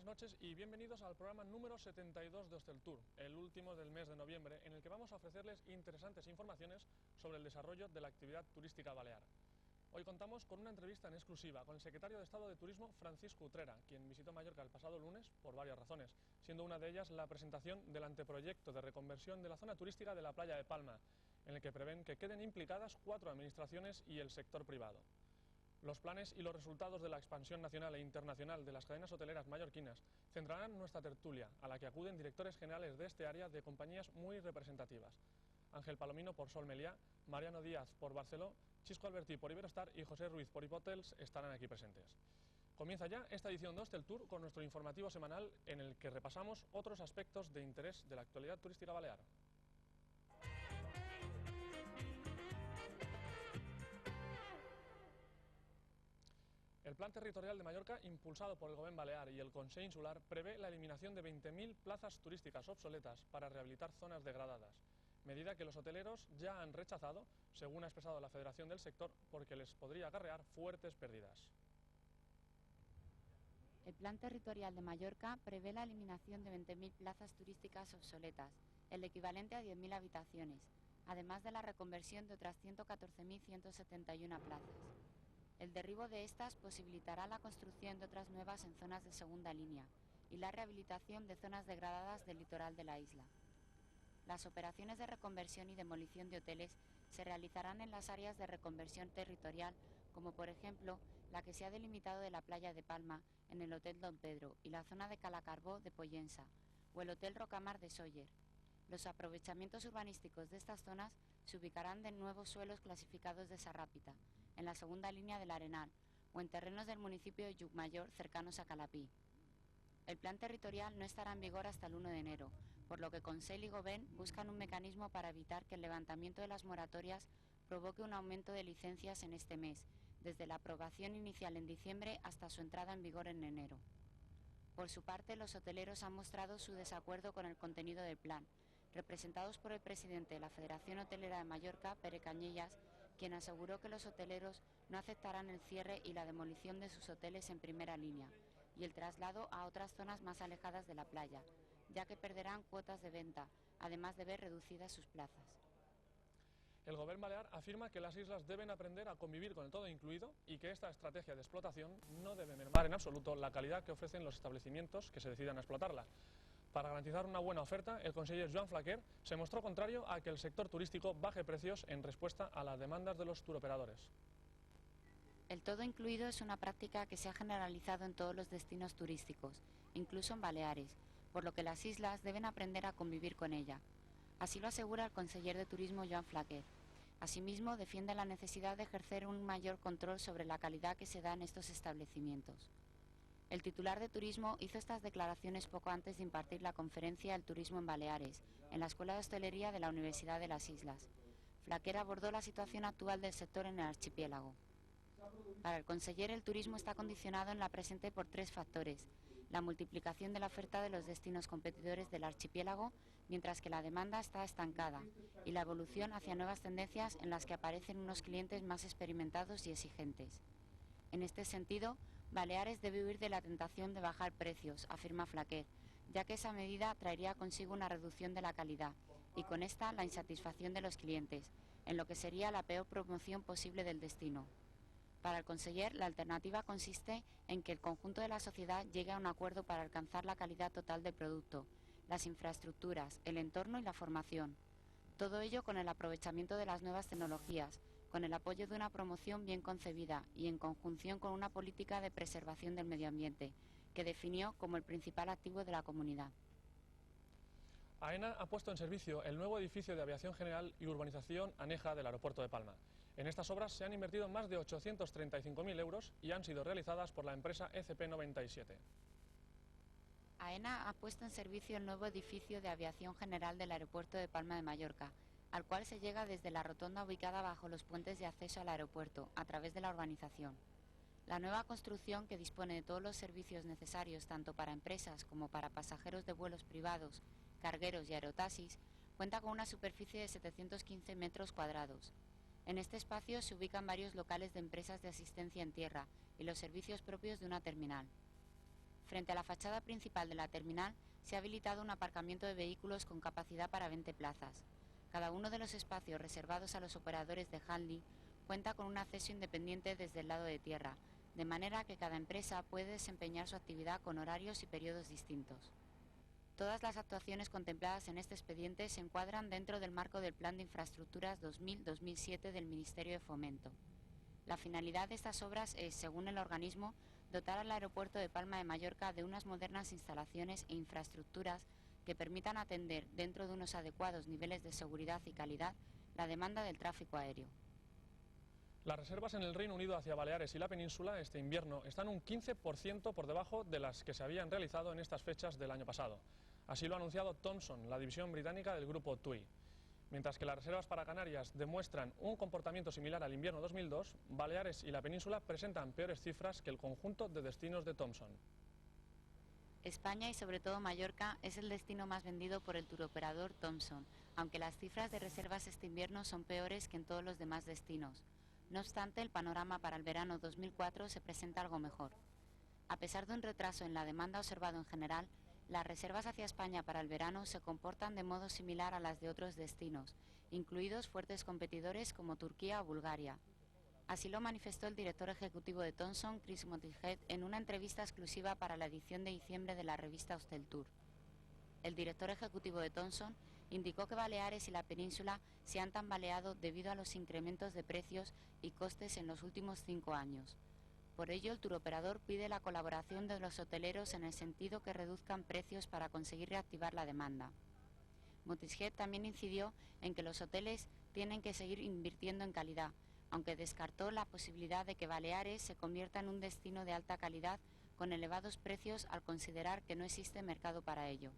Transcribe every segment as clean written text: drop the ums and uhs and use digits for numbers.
noches y bienvenidos al programa número 72 de Hosteltour, el último del mes de noviembre, en el que vamos a ofrecerles interesantes informaciones sobre el desarrollo de la actividad turística balear. Hoy contamos con una entrevista en exclusiva con el secretario de Estado de Turismo, Francisco Utrera, quien visitó Mallorca el pasado lunes por varias razones, siendo una de ellas la presentación del anteproyecto de reconversión de la zona turística de la playa de Palma, en el que prevén que queden implicadas 4 administraciones y el sector privado. Los planes y los resultados de la expansión nacional e internacional de las cadenas hoteleras mallorquinas centrarán nuestra tertulia, a la que acuden directores generales de este área de compañías muy representativas. Ángel Palomino por Sol Meliá, Mariano Díaz por Barceló, Chisco Albertí por Iberostar y José Ruiz por Hipotels estarán aquí presentes. Comienza ya esta edición de Hosteltour con nuestro informativo semanal en el que repasamos otros aspectos de interés de la actualidad turística balear. El Plan Territorial de Mallorca, impulsado por el Gobierno Balear y el Consell Insular, prevé la eliminación de 20.000 plazas turísticas obsoletas para rehabilitar zonas degradadas, medida que los hoteleros ya han rechazado, según ha expresado la Federación del Sector, porque les podría acarrear fuertes pérdidas. El Plan Territorial de Mallorca prevé la eliminación de 20.000 plazas turísticas obsoletas, el equivalente a 10.000 habitaciones, además de la reconversión de otras 114.171 plazas. El derribo de estas posibilitará la construcción de otras nuevas en zonas de segunda línea y la rehabilitación de zonas degradadas del litoral de la isla. Las operaciones de reconversión y demolición de hoteles se realizarán en las áreas de reconversión territorial, como por ejemplo la que se ha delimitado de la playa de Palma en el Hotel Don Pedro y la zona de Calacarbó de Pollensa, o el Hotel Rocamar de Sóller. Los aprovechamientos urbanísticos de estas zonas se ubicarán en nuevos suelos clasificados de Sarrápita, en la segunda línea del Arenal, o en terrenos del municipio de Llucmajor cercanos a Calapí. El plan territorial no estará en vigor hasta el 1 de enero, por lo que Consell y Govern buscan un mecanismo para evitar que el levantamiento de las moratorias provoque un aumento de licencias en este mes, desde la aprobación inicial en diciembre hasta su entrada en vigor en enero. Por su parte, los hoteleros han mostrado su desacuerdo con el contenido del plan, representados por el presidente de la Federación Hotelera de Mallorca, Pere Cañellas, quien aseguró que los hoteleros no aceptarán el cierre y la demolición de sus hoteles en primera línea y el traslado a otras zonas más alejadas de la playa, ya que perderán cuotas de venta, además de ver reducidas sus plazas. El Gobierno Balear afirma que las islas deben aprender a convivir con el todo incluido y que esta estrategia de explotación no debe mermar en absoluto la calidad que ofrecen los establecimientos que se decidan a explotarla. Para garantizar una buena oferta, el conseller Joan Flaquer se mostró contrario a que el sector turístico baje precios en respuesta a las demandas de los turoperadores. El todo incluido es una práctica que se ha generalizado en todos los destinos turísticos, incluso en Baleares, por lo que las islas deben aprender a convivir con ella. Así lo asegura el conseller de Turismo Joan Flaquer. Asimismo, defiende la necesidad de ejercer un mayor control sobre la calidad que se da en estos establecimientos. El titular de Turismo hizo estas declaraciones poco antes de impartir la conferencia del turismo en Baleares, en la Escuela de Hostelería de la Universidad de las Islas. Flaquer abordó la situación actual del sector en el archipiélago. Para el conseller, el turismo está condicionado en la presente por 3 factores: la multiplicación de la oferta de los destinos competidores del archipiélago, mientras que la demanda está estancada, y la evolución hacia nuevas tendencias en las que aparecen unos clientes más experimentados y exigentes. En este sentido, Baleares debe huir de la tentación de bajar precios, afirma Flaquer, ya que esa medida traería consigo una reducción de la calidad y con esta la insatisfacción de los clientes, en lo que sería la peor promoción posible del destino. Para el conseller, la alternativa consiste en que el conjunto de la sociedad llegue a un acuerdo para alcanzar la calidad total del producto, las infraestructuras, el entorno y la formación. Todo ello con el aprovechamiento de las nuevas tecnologías, con el apoyo de una promoción bien concebida y en conjunción con una política de preservación del medio ambiente, que definió como el principal activo de la comunidad. AENA ha puesto en servicio el nuevo edificio de aviación general y urbanización aneja del aeropuerto de Palma. En estas obras se han invertido más de 835.000 euros y han sido realizadas por la empresa ECP97. AENA ha puesto en servicio el nuevo edificio de aviación general del aeropuerto de Palma de Mallorca, al cual se llega desde la rotonda ubicada bajo los puentes de acceso al aeropuerto, a través de la urbanización. La nueva construcción, que dispone de todos los servicios necesarios tanto para empresas como para pasajeros de vuelos privados, cargueros y aerotaxis, cuenta con una superficie de 715 metros cuadrados. En este espacio se ubican varios locales de empresas de asistencia en tierra y los servicios propios de una terminal. Frente a la fachada principal de la terminal se ha habilitado un aparcamiento de vehículos con capacidad para 20 plazas. Cada uno de los espacios reservados a los operadores de handling cuenta con un acceso independiente desde el lado de tierra, de manera que cada empresa puede desempeñar su actividad con horarios y periodos distintos. Todas las actuaciones contempladas en este expediente se encuadran dentro del marco del Plan de Infraestructuras 2000-2007 del Ministerio de Fomento. La finalidad de estas obras es, según el organismo, dotar al aeropuerto de Palma de Mallorca de unas modernas instalaciones e infraestructuras que permitan atender, dentro de unos adecuados niveles de seguridad y calidad, la demanda del tráfico aéreo. Las reservas en el Reino Unido hacia Baleares y la península este invierno están un 15% por debajo de las que se habían realizado en estas fechas del año pasado. Así lo ha anunciado Thomson, la división británica del grupo TUI. Mientras que las reservas para Canarias demuestran un comportamiento similar al invierno 2002, Baleares y la península presentan peores cifras que el conjunto de destinos de Thomson. España y sobre todo Mallorca es el destino más vendido por el turoperador Thomson, aunque las cifras de reservas este invierno son peores que en todos los demás destinos. No obstante, el panorama para el verano 2004 se presenta algo mejor. A pesar de un retraso en la demanda observado en general, las reservas hacia España para el verano se comportan de modo similar a las de otros destinos, incluidos fuertes competidores como Turquía o Bulgaria. Así lo manifestó el director ejecutivo de Thomson, Chris Motishead, en una entrevista exclusiva para la edición de diciembre de la revista Hosteltour. El director ejecutivo de Thomson indicó que Baleares y la península se han tambaleado debido a los incrementos de precios y costes en los últimos 5 años. Por ello, el turoperador pide la colaboración de los hoteleros en el sentido que reduzcan precios para conseguir reactivar la demanda. Motishead también incidió en que los hoteles tienen que seguir invirtiendo en calidad, aunque descartó la posibilidad de que Baleares se convierta en un destino de alta calidad con elevados precios al considerar que no existe mercado para ello.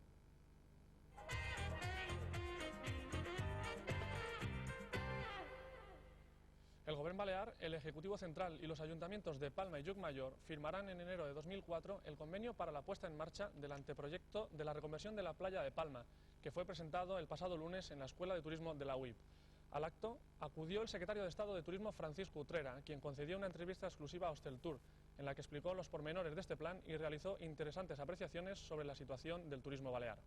El Gobierno Balear, el Ejecutivo Central y los ayuntamientos de Palma y Llucmajor firmarán en enero de 2004 el convenio para la puesta en marcha del anteproyecto de la reconversión de la playa de Palma, que fue presentado el pasado lunes en la Escuela de Turismo de la UIP. Al acto acudió el secretario de Estado de Turismo Francisco Utrera, quien concedió una entrevista exclusiva a Hosteltour, en la que explicó los pormenores de este plan y realizó interesantes apreciaciones sobre la situación del turismo balear.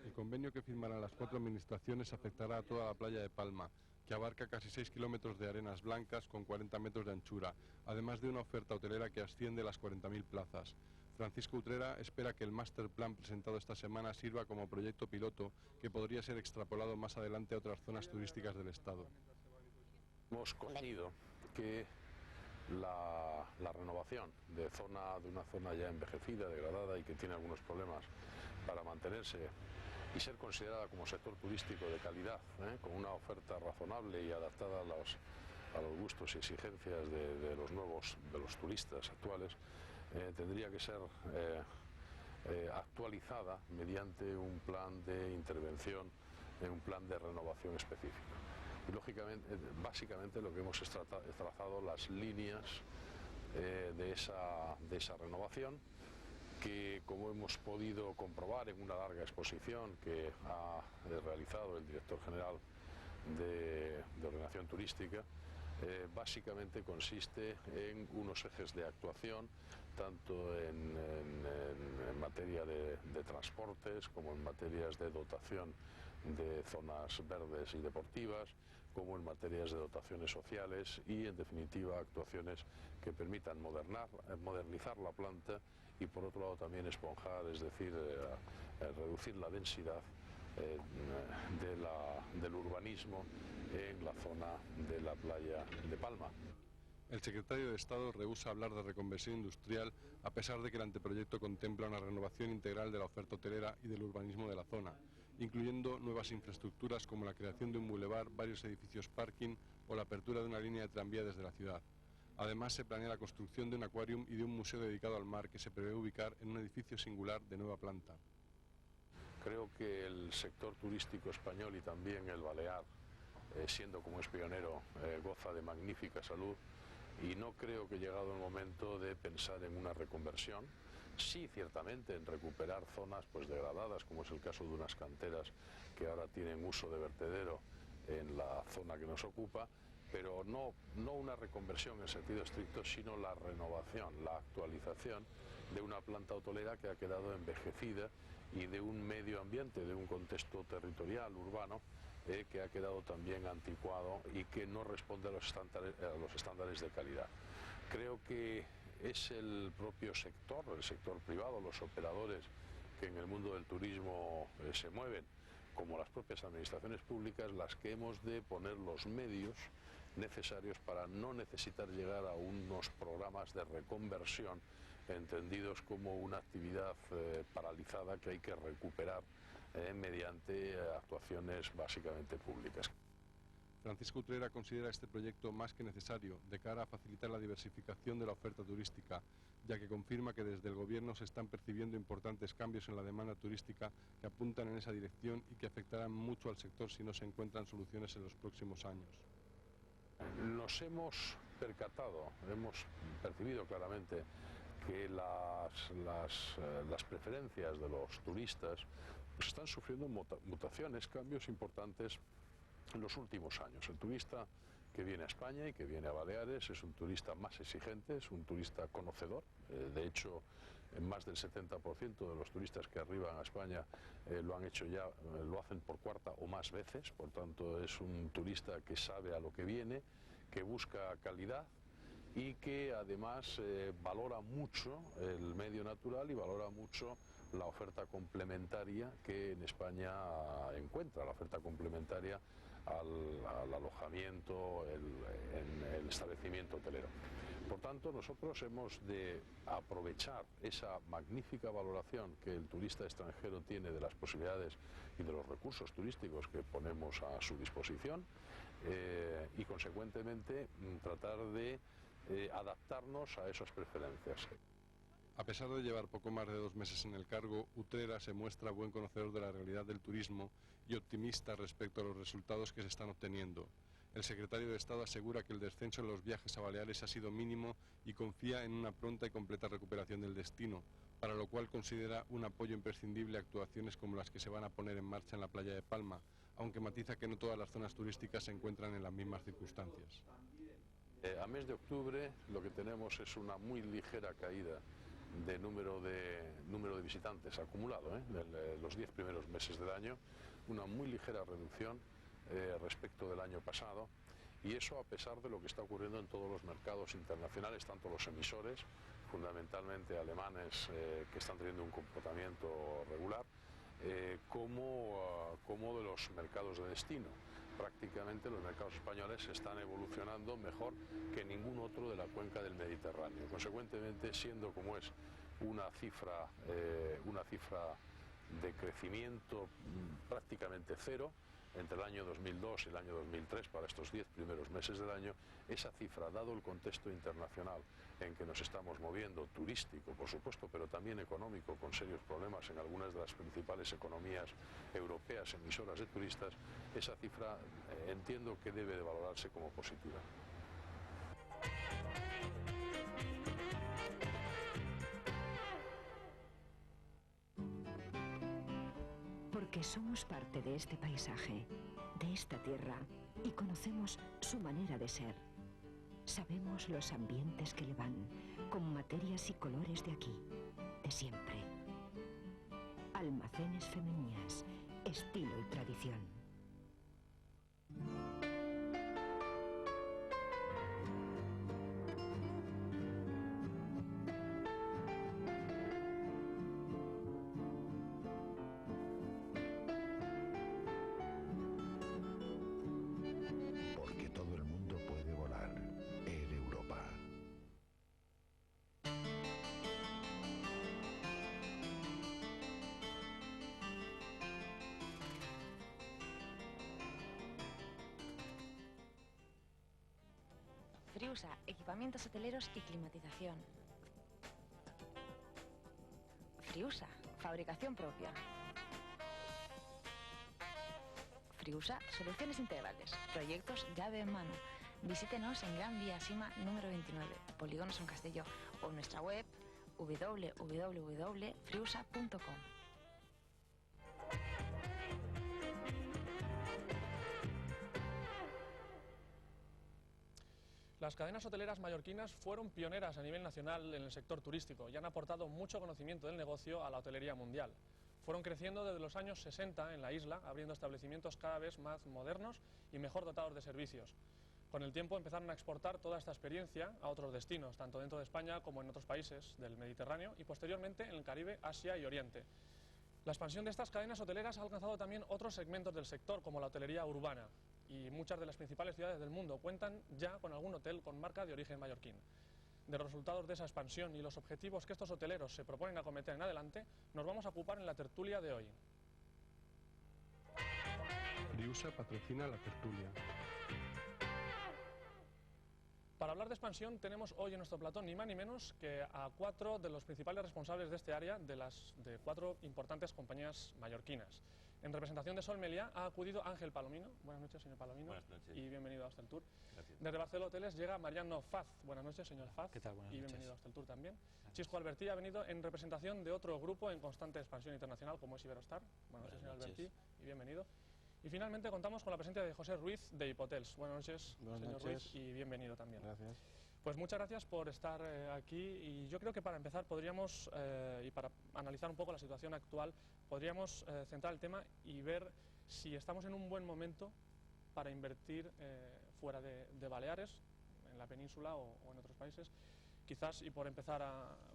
El convenio que firmarán las 4 administraciones afectará a toda la playa de Palma, que abarca casi 6 kilómetros de arenas blancas con 40 metros de anchura, además de una oferta hotelera que asciende a las 40.000 plazas. Francisco Utrera espera que el Master Plan presentado esta semana sirva como proyecto piloto que podría ser extrapolado más adelante a otras zonas turísticas del Estado. Hemos conseguido que la renovación de una zona ya envejecida, degradada y que tiene algunos problemas para mantenerse y ser considerada como sector turístico de calidad, con una oferta razonable y adaptada a los gustos y exigencias de los turistas actuales, tendría que ser actualizada mediante un plan de intervención, un plan de renovación específico. Y lógicamente, básicamente lo que hemos trazado las líneas de esa renovación, que como hemos podido comprobar en una larga exposición que ha realizado el director general de Ordenación Turística, básicamente consiste en unos ejes de actuación, tanto en materia de transportes como en materias de dotación de zonas verdes y deportivas, como en materias de dotaciones sociales y, en definitiva, actuaciones que permitan modernizar la planta y, por otro lado, también esponjar, es decir, reducir la densidad del urbanismo en la zona de la playa de Palma. El secretario de Estado rehúsa hablar de reconversión industrial a pesar de que el anteproyecto contempla una renovación integral de la oferta hotelera y del urbanismo de la zona, incluyendo nuevas infraestructuras como la creación de un bulevar, varios edificios parking o la apertura de una línea de tranvía desde la ciudad. Además, se planea la construcción de un acuarium y de un museo dedicado al mar que se prevé ubicar en un edificio singular de nueva planta. Creo que el sector turístico español y también el balear, siendo como es pionero, goza de magnífica salud, y no creo que llegado el momento de pensar en una reconversión. Sí, ciertamente, en recuperar zonas pues degradadas, como es el caso de unas canteras que ahora tienen uso de vertedero en la zona que nos ocupa, pero no una reconversión en sentido estricto, sino la renovación, la actualización de una planta hotelera que ha quedado envejecida y de un medio ambiente, de un contexto territorial, urbano, que ha quedado también anticuado y que no responde a los estándares de calidad. Creo que es el propio sector, el sector privado, los operadores que en el mundo del turismo se mueven, como las propias administraciones públicas, las que hemos de poner los medios necesarios para no necesitar llegar a unos programas de reconversión entendidos como una actividad paralizada que hay que recuperar mediante actuaciones básicamente públicas. Francisco Utrera considera este proyecto más que necesario de cara a facilitar la diversificación de la oferta turística, ya que confirma que desde el Gobierno se están percibiendo importantes cambios en la demanda turística que apuntan en esa dirección y que afectarán mucho al sector si no se encuentran soluciones en los próximos años. Nos hemos percatado, hemos percibido claramente que las preferencias de los turistas pues están sufriendo mutaciones, cambios importantes en los últimos años. El turista que viene a España y que viene a Baleares es un turista más exigente, es un turista conocedor. De hecho, más del 70% de los turistas que arriban a España lo han hecho ya, lo hacen por cuarta o más veces. Por tanto, es un turista que sabe a lo que viene, que busca calidad y que además valora mucho el medio natural y valora mucho la oferta complementaria que en España encuentra, la oferta complementaria al alojamiento, el establecimiento hotelero. Por tanto, nosotros hemos de aprovechar esa magnífica valoración que el turista extranjero tiene de las posibilidades y de los recursos turísticos que ponemos a su disposición y, consecuentemente, tratar de adaptarnos a esas preferencias. A pesar de llevar poco más de 2 meses en el cargo, Utrera se muestra buen conocedor de la realidad del turismo y optimista respecto a los resultados que se están obteniendo. El secretario de Estado asegura que el descenso en los viajes a Baleares ha sido mínimo y confía en una pronta y completa recuperación del destino, para lo cual considera un apoyo imprescindible a actuaciones como las que se van a poner en marcha en la playa de Palma, aunque matiza que no todas las zonas turísticas se encuentran en las mismas circunstancias. A mes de octubre lo que tenemos es una muy ligera caída de número de visitantes acumulado, los 10 primeros meses del año, una muy ligera reducción respecto del año pasado, y eso a pesar de lo que está ocurriendo en todos los mercados internacionales, tanto los emisores, fundamentalmente alemanes, que están teniendo un comportamiento regular, como de los mercados de destino. Prácticamente los mercados españoles están evolucionando mejor que ningún otro de la cuenca del Mediterráneo. Consecuentemente, siendo como es una cifra de crecimiento prácticamente cero entre el año 2002 y el año 2003 para estos 10 primeros meses del año, esa cifra, dado el contexto internacional en que nos estamos moviendo, turístico por supuesto, pero también económico, con serios problemas en algunas de las principales economías europeas emisoras de turistas, esa cifra entiendo que debe de valorarse como positiva. Porque somos parte de este paisaje, de esta tierra, y conocemos su manera de ser. Sabemos los ambientes que le van, con materias y colores de aquí, de siempre. Almacenes Femenías, estilo y tradición. Porque todo el mundo puede volar. Air Europa. Friusa, equipamientos hoteleros y climatización. Friusa, fabricación propia. Friusa, soluciones integrales, proyectos llave en mano. Visítenos en Gran Vía Sima número 29, Polígono San Castelló, o en nuestra web www.friusa.com. Las cadenas hoteleras mallorquinas fueron pioneras a nivel nacional en el sector turístico y han aportado mucho conocimiento del negocio a la hotelería mundial. Fueron creciendo desde los años 60 en la isla, abriendo establecimientos cada vez más modernos y mejor dotados de servicios. Con el tiempo empezaron a exportar toda esta experiencia a otros destinos, tanto dentro de España como en otros países del Mediterráneo y posteriormente en el Caribe, Asia y Oriente. La expansión de estas cadenas hoteleras ha alcanzado también otros segmentos del sector, como la hotelería urbana, y muchas de las principales ciudades del mundo cuentan ya con algún hotel con marca de origen mallorquín. De los resultados de esa expansión y los objetivos que estos hoteleros se proponen acometer en adelante, nos vamos a ocupar en la tertulia de hoy. Friusa patrocina la tertulia. Para hablar de expansión tenemos hoy en nuestro plató ni más ni menos que a 4 de los principales responsables de este área de 4 importantes compañías mallorquinas. En representación de Sol Meliá ha acudido Ángel Palomino. Buenas noches, señor Palomino. Buenas noches. Y bienvenido a Hosteltour. Gracias. Desde Barceló Hoteles llega Mariano Faz. Buenas noches, señor Faz. ¿Qué tal? Buenas y noches. bienvenido a Hosteltour también. Chisco Albertí ha venido en representación de otro grupo en constante expansión internacional como es Iberostar. Buenas noches, señor Albertí, y bienvenido. Y finalmente contamos con la presencia de José Ruiz de Hipotels. Buenas noches, señor Ruiz, y bienvenido también. Gracias. Pues muchas gracias por estar aquí y yo creo que para empezar podríamos, y para analizar un poco la situación actual, podríamos centrar el tema y ver si estamos en un buen momento para invertir fuera de Baleares, en la península o en otros países. Quizás, y por empezar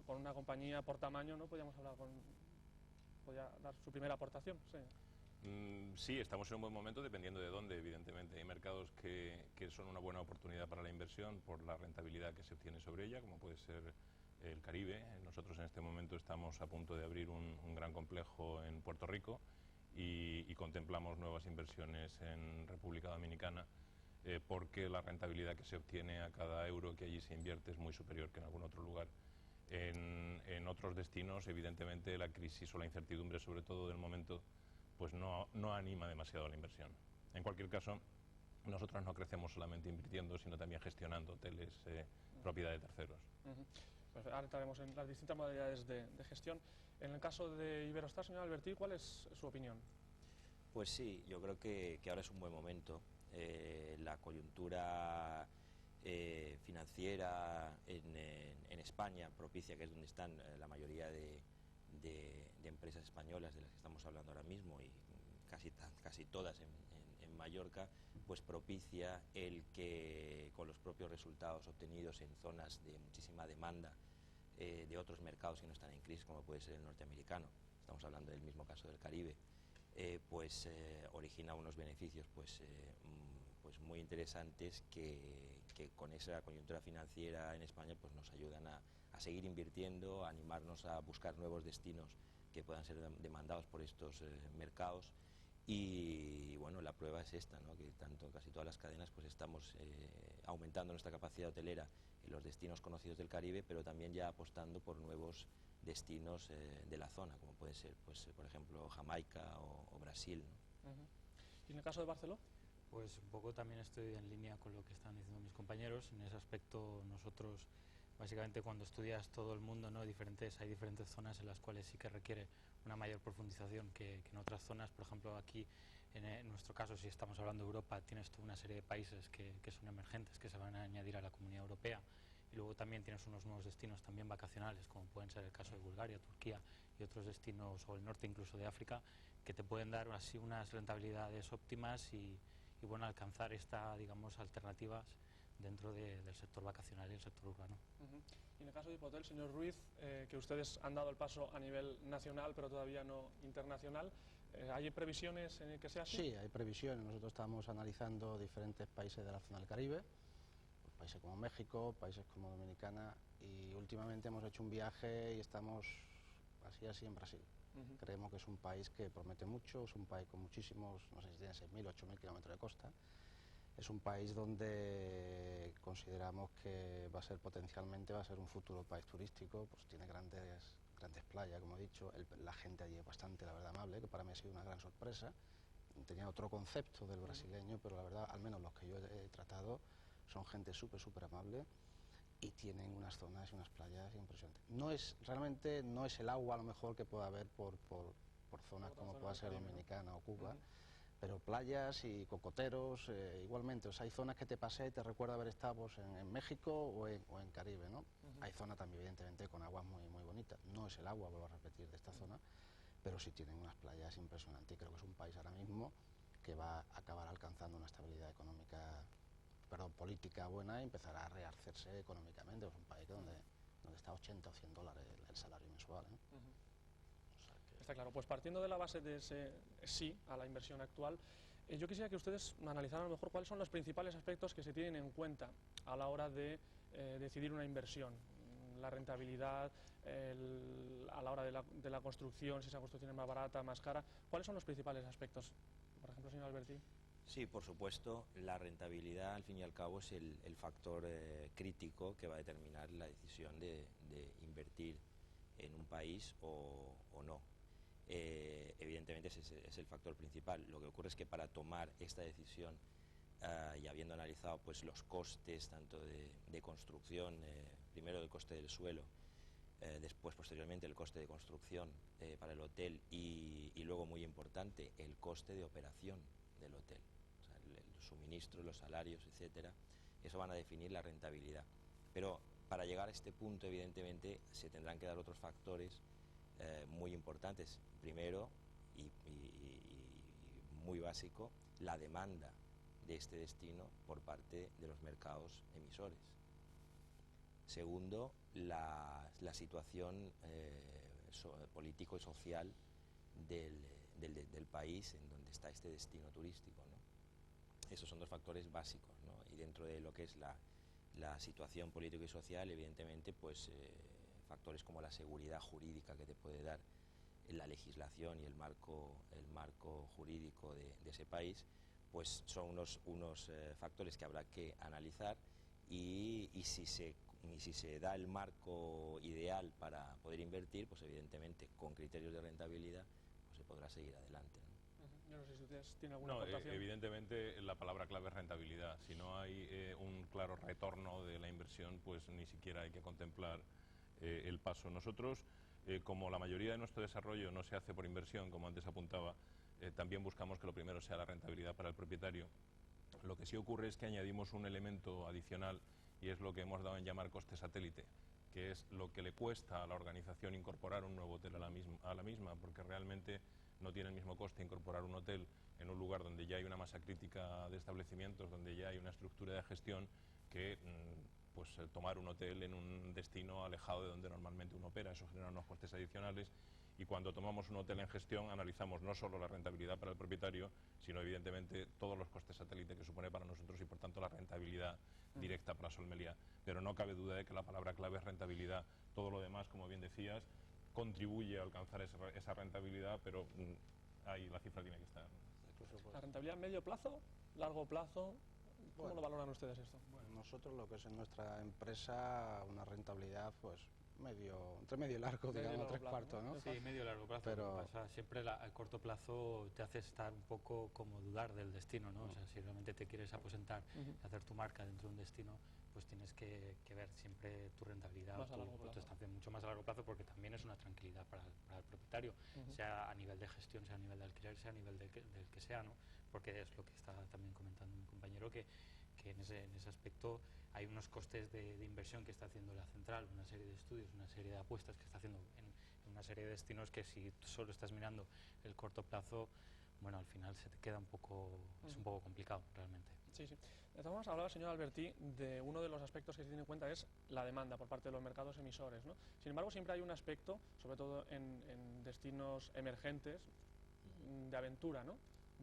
con una compañía por tamaño, ¿no? Podría dar su primera aportación. Sí. Sí, estamos en un buen momento dependiendo de dónde, evidentemente. Hay mercados que son una buena oportunidad para la inversión por la rentabilidad que se obtiene sobre ella, como puede ser el Caribe. Nosotros en este momento estamos a punto de abrir un gran complejo en Puerto Rico y contemplamos nuevas inversiones en República Dominicana porque la rentabilidad que se obtiene a cada euro que allí se invierte es muy superior que en algún otro lugar. En otros destinos, evidentemente, la crisis o la incertidumbre, sobre todo del momento, pues no anima demasiado la inversión. En cualquier caso, nosotros no crecemos solamente invirtiendo, sino también gestionando hoteles propiedad de terceros. Pues ahora entraremos en las distintas modalidades de gestión. En el caso de Iberostar, señor Albertí, ¿cuál es su opinión? Pues sí, yo creo que ahora es un buen momento. La coyuntura financiera en España propicia, que es donde están la mayoría de empresas españolas de las que estamos hablando ahora mismo y casi todas en Mallorca, pues propicia el que con los propios resultados obtenidos en zonas de muchísima demanda de otros mercados que no están en crisis, como puede ser el norteamericano, estamos hablando del mismo caso del Caribe, pues origina unos beneficios pues muy interesantes que con esa coyuntura financiera en España pues nos ayudan a seguir invirtiendo, a animarnos a buscar nuevos destinos que puedan ser demandados por estos mercados y bueno, la prueba es esta, ¿no? Que casi todas las cadenas pues estamos aumentando nuestra capacidad hotelera en los destinos conocidos del Caribe, pero también ya apostando por nuevos destinos de la zona, como puede ser pues por ejemplo Jamaica o Brasil, ¿no? ¿Y en el caso de Barceló? Pues un poco también estoy en línea con lo que están diciendo mis compañeros. En ese aspecto nosotros, básicamente cuando estudias todo el mundo, ¿no? Hay diferentes zonas en las cuales sí que requiere una mayor profundización que en otras zonas. Por ejemplo, aquí en nuestro caso, si estamos hablando de Europa, tienes toda una serie de países que son emergentes, que se van a añadir a la Comunidad Europea. Y luego también tienes unos nuevos destinos también vacacionales, como pueden ser el caso de Bulgaria, Turquía y otros destinos, o el norte incluso de África, que te pueden dar así unas rentabilidades óptimas y bueno, alcanzar digamos, alternativas dentro del sector vacacional y el sector urbano. Y en el caso de Hipotel, señor Ruiz, que ustedes han dado el paso a nivel nacional, pero todavía no internacional, ¿hay previsiones en que sea así? Sí, hay previsiones. Nosotros estamos analizando diferentes países de la zona del Caribe, pues países como México, países como Dominicana, y últimamente hemos hecho un viaje y estamos así en Brasil. Creemos que es un país que promete mucho, es un país con muchísimos, no sé si tiene 6.000 o 8.000 kilómetros de costa. Es un país donde consideramos que potencialmente va a ser un futuro país turístico, pues tiene grandes playas, como he dicho, la gente allí es bastante, la verdad, amable, que para mí ha sido una gran sorpresa. Tenía otro concepto del brasileño, pero la verdad, al menos los que yo he tratado, son gente súper amable y tienen unas zonas y unas playas impresionantes. Realmente no es el agua a lo mejor que pueda haber por zonas como pueda ser Dominicana o Cuba, pero playas y cocoteros igualmente. O sea, hay zonas que te pasé y te recuerda haber estado pues, en México o en Caribe, ¿no? Hay zonas también, evidentemente, con aguas muy, muy bonitas. No es el agua, vuelvo a repetir, de esta zona, pero sí tienen unas playas impresionantes y creo que es un país ahora mismo que va a acabar alcanzando una estabilidad económica, política buena y empezará a rehacerse económicamente. Es un país donde está 80 o 100 dólares el salario mensual, ¿eh? Está claro. Pues partiendo de la base de ese sí a la inversión actual, yo quisiera que ustedes analizaran a lo mejor cuáles son los principales aspectos que se tienen en cuenta a la hora de decidir una inversión. La rentabilidad, a la hora de la construcción, si esa construcción es más barata, más cara. ¿Cuáles son los principales aspectos? Por ejemplo, señor Alberti. Sí, por supuesto, la rentabilidad al fin y al cabo es el factor crítico que va a determinar la decisión de invertir en un país o no. Evidentemente ese es el factor principal. Lo que ocurre es que para tomar esta decisión y habiendo analizado pues los costes tanto de construcción, primero el coste del suelo, después posteriormente el coste de construcción para el hotel y luego muy importante el coste de operación del hotel, o sea, el suministro, los salarios, etcétera, eso van a definir la rentabilidad. Pero para llegar a este punto evidentemente se tendrán que dar otros factores muy importantes. Primero y muy básico, la demanda de este destino por parte de los mercados emisores. Segundo, la situación político y social del país en donde está este destino turístico, ¿no? Esos son dos factores básicos, ¿no? Y dentro de lo que es la situación política y social, evidentemente, pues factores como la seguridad jurídica que te puede dar la legislación y el marco jurídico de ese país, pues son unos factores que habrá que analizar y si se da el marco ideal para poder invertir, pues evidentemente con criterios de rentabilidad pues se podrá seguir adelante, ¿no? Yo no sé si ustedes tienen alguna aportación. Evidentemente la palabra clave es rentabilidad. Si no hay un claro retorno de la inversión, pues ni siquiera hay que contemplar el paso. Nosotros, como la mayoría de nuestro desarrollo no se hace por inversión, como antes apuntaba, también buscamos que lo primero sea la rentabilidad para el propietario. Lo que sí ocurre es que añadimos un elemento adicional y es lo que hemos dado en llamar coste satélite, que es lo que le cuesta a la organización incorporar un nuevo hotel a la misma, porque realmente no tiene el mismo coste incorporar un hotel en un lugar donde ya hay una masa crítica de establecimientos, donde ya hay una estructura de gestión, que pues tomar un hotel en un destino alejado de donde normalmente uno opera. Eso genera unos costes adicionales y cuando tomamos un hotel en gestión analizamos no solo la rentabilidad para el propietario, sino evidentemente todos los costes satélite que supone para nosotros y por tanto la rentabilidad directa para Solmelia. Pero no cabe duda de que la palabra clave es rentabilidad. Todo lo demás, como bien decías, contribuye a alcanzar esa rentabilidad, pero ahí la cifra tiene que estar. ¿La rentabilidad a medio plazo, largo plazo? ¿Cómo lo valoran ustedes esto? Bueno, nosotros lo que es en nuestra empresa una rentabilidad pues entre medio y largo, digamos, tres cuartos, ¿no? Sí, medio y largo plazo. Pero siempre a corto plazo te hace estar un poco como dudar del destino, ¿no? O sea, si realmente te quieres aposentar y hacer tu marca dentro de un destino, pues tienes que ver siempre tu rentabilidad, tu estancia mucho más a largo plazo, porque también es una tranquilidad para el propietario, sea a nivel de gestión, sea a nivel de alquiler, sea a nivel del que sea, ¿no? Porque es lo que está también comentando mi compañero, que en ese aspecto hay unos costes de inversión que está haciendo la central, una serie de estudios, una serie de apuestas que está haciendo en una serie de destinos que si solo estás mirando el corto plazo, bueno, al final se te queda es un poco complicado realmente. Sí, sí. Estamos hablando, el señor Alberti, de uno de los aspectos que se tiene en cuenta es la demanda por parte de los mercados emisores, ¿no? Sin embargo, siempre hay un aspecto, sobre todo en destinos emergentes, de aventura, ¿no?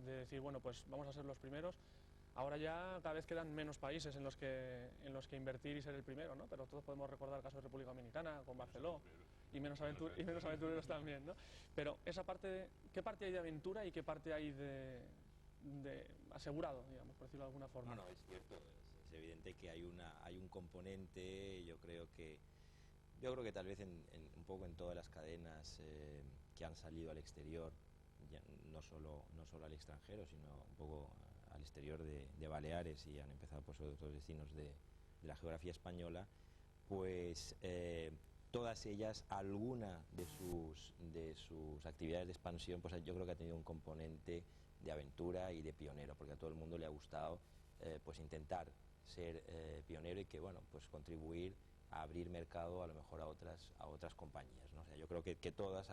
De decir, bueno, pues vamos a ser los primeros. Ahora ya cada vez quedan menos países en los que invertir y ser el primero, ¿no? Pero todos podemos recordar el caso de República Dominicana, con Barceló, y menos aventureros también, ¿no? Pero esa parte, ¿qué parte hay de aventura y qué parte hay de asegurado, digamos, por decirlo de alguna forma? No, es cierto, es evidente que hay un componente, yo creo que tal vez un poco en todas las cadenas que han salido al exterior, ya, no solo al extranjero, sino un poco al exterior de Baleares, y han empezado por otros destinos de la geografía española, pues todas ellas, alguna de sus actividades de expansión, pues yo creo que ha tenido un componente aventura y de pionero, porque a todo el mundo le ha gustado pues intentar ser pionero y que bueno, pues contribuir a abrir mercado a lo mejor a otras compañías, ¿no? O sea, yo creo que todas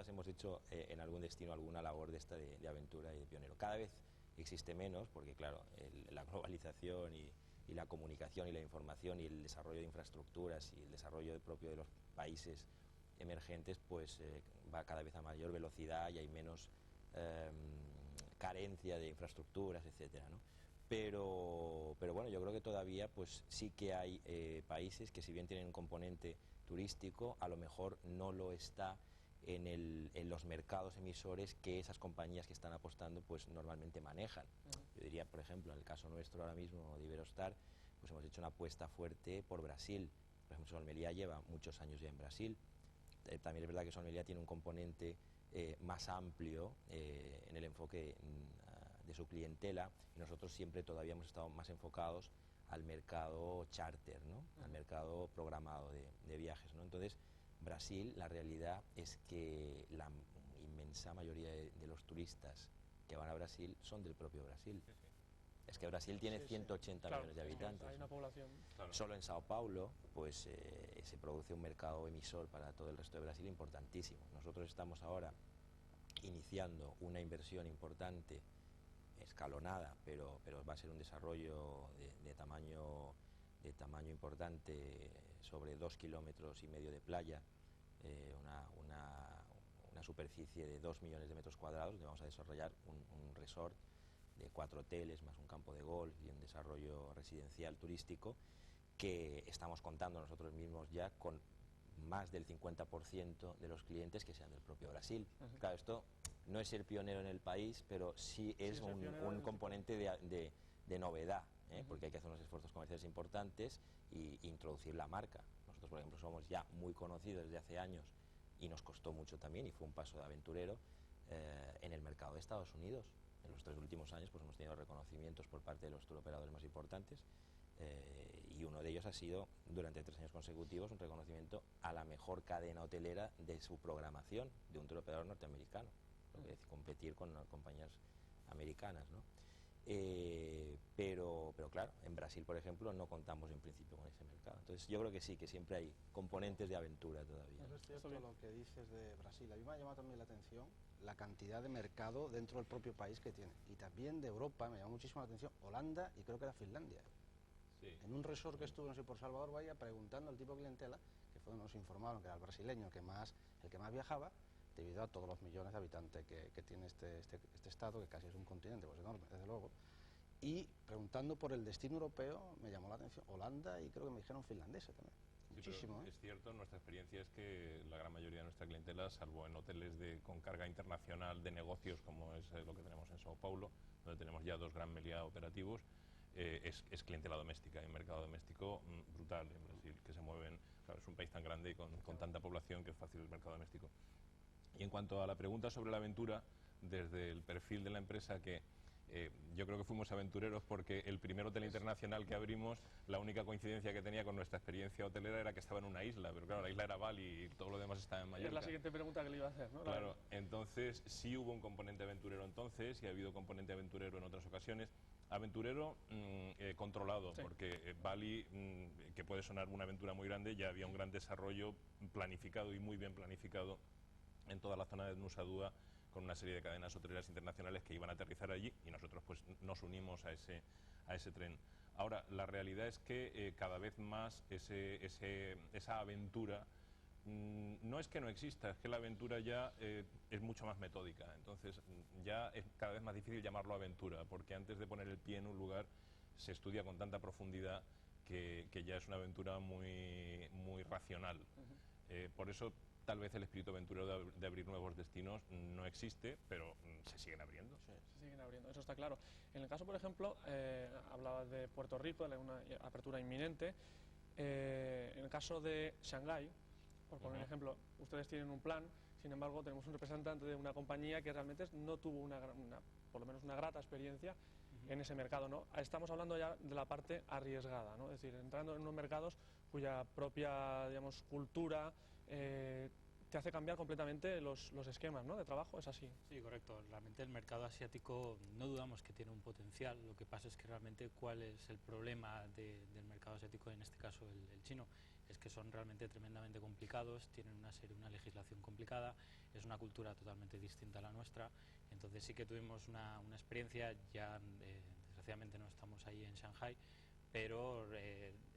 hemos hecho en algún destino alguna labor de esta de aventura y de pionero. Cada vez existe menos porque claro, la globalización y la comunicación y la información y el desarrollo de infraestructuras y el desarrollo propio de los países emergentes pues va cada vez a mayor velocidad y hay menos carencia de infraestructuras, etcétera, ¿no? Pero bueno, yo creo que todavía pues sí que hay países que si bien tienen un componente turístico, a lo mejor no lo está en los mercados emisores que esas compañías que están apostando pues normalmente manejan. Yo diría, por ejemplo, en el caso nuestro ahora mismo de Iberostar, pues hemos hecho una apuesta fuerte por Brasil. Por ejemplo, Sol Meliá lleva muchos años ya en Brasil. También es verdad que Sol Meliá tiene un componente más amplio en el enfoque de su clientela y nosotros siempre todavía hemos estado más enfocados al mercado charter, ¿no? Al mercado programado de viajes, ¿no? Entonces, Brasil, la realidad es que la inmensa mayoría de los turistas que van a Brasil son del propio Brasil. Sí, sí. Es que Brasil tiene 180 millones de habitantes. Hay una población. Claro. Solo en Sao Paulo pues, se produce un mercado emisor para todo el resto de Brasil importantísimo. Nosotros estamos ahora iniciando una inversión importante, escalonada, pero va a ser un desarrollo de tamaño importante sobre 2,5 kilómetros de playa, una superficie de 2 millones de metros cuadrados, donde vamos a desarrollar un resort de 4 hoteles, más un campo de golf y un desarrollo residencial turístico, que estamos contando nosotros mismos ya con más del 50% de los clientes que sean del propio Brasil. Claro, esto no es ser pionero en el país, pero sí es un componente de novedad, porque hay que hacer unos esfuerzos comerciales importantes e introducir la marca. Nosotros, por ejemplo, somos ya muy conocidos desde hace años y nos costó mucho también, y fue un paso de aventurero, en el mercado de Estados Unidos. En los 3 últimos años pues hemos tenido reconocimientos por parte de los touroperadores más importantes, y uno de ellos ha sido, durante 3 años consecutivos, un reconocimiento a la mejor cadena hotelera de su programación de un touroperador norteamericano, lo que es competir con compañías americanas, ¿no? Pero claro, en Brasil, por ejemplo, no contamos en principio con ese mercado. Entonces yo creo que sí, que siempre hay componentes de aventura todavía. Es cierto lo que dices de Brasil. A mí me ha llamado también la atención la cantidad de mercado dentro del propio país que tiene. Y también de Europa me llamó muchísimo la atención Holanda y creo que era Finlandia. Sí. En un resort que estuve, no sé, por Salvador Bahía, preguntando al tipo de clientela, que fue donde nos informaron que era el brasileño el que más viajaba, debido a todos los millones de habitantes que tiene este estado, que casi es un continente, pues enorme, desde luego. Y preguntando por el destino europeo, me llamó la atención Holanda y creo que me dijeron finlandesa también. Sí, muchísimo. Es cierto, nuestra experiencia es que la gran mayoría de nuestra clientela, salvo en hoteles con carga internacional de negocios, como es lo que tenemos en Sao Paulo, donde tenemos ya 2 Gran Meliá operativos, es clientela doméstica. Hay un mercado doméstico brutal en Brasil, que se mueven, claro, es un país tan grande y con tanta población que es fácil el mercado doméstico. Y en cuanto a la pregunta sobre la aventura, desde el perfil de la empresa, que yo creo que fuimos aventureros porque el primer hotel internacional que abrimos, la única coincidencia que tenía con nuestra experiencia hotelera era que estaba en una isla, pero claro, la isla era Bali y todo lo demás estaba en Mallorca. Es la siguiente pregunta que le iba a hacer, ¿no? Claro, entonces sí hubo un componente aventurero entonces y ha habido componente aventurero en otras ocasiones. Aventurero controlado, sí. Porque Bali, que puede sonar una aventura muy grande, ya había un gran desarrollo planificado y muy bien planificado en toda la zona de Nusa Dua, con una serie de cadenas hoteleras internacionales que iban a aterrizar allí y nosotros pues nos unimos a ese tren. Ahora, la realidad es que cada vez más esa aventura no es que no exista, es que la aventura ya es mucho más metódica, entonces ya es cada vez más difícil llamarlo aventura, porque antes de poner el pie en un lugar se estudia con tanta profundidad que ya es una aventura muy, muy racional. Por eso tal vez el espíritu aventurero de abrir nuevos destinos no existe, pero se siguen abriendo. Sí, se siguen abriendo, eso está claro. En el caso, por ejemplo, hablabas de Puerto Rico, de una apertura inminente. En el caso de Shanghái, por poner un ejemplo, ustedes tienen un plan, sin embargo, tenemos un representante de una compañía que realmente no tuvo por lo menos una grata experiencia en ese mercado, ¿no? Estamos hablando ya de la parte arriesgada, ¿no? Es decir, entrando en unos mercados cuya propia, digamos, cultura te hace cambiar completamente los esquemas, ¿no?, de trabajo, ¿es así? Sí, correcto. Realmente el mercado asiático no dudamos que tiene un potencial. Lo que pasa es que realmente cuál es el problema del mercado asiático, en este caso el chino, es que son realmente tremendamente complicados, tienen una legislación complicada, es una cultura totalmente distinta a la nuestra. Entonces sí que tuvimos una experiencia, ya desgraciadamente no estamos ahí en Shanghai, pero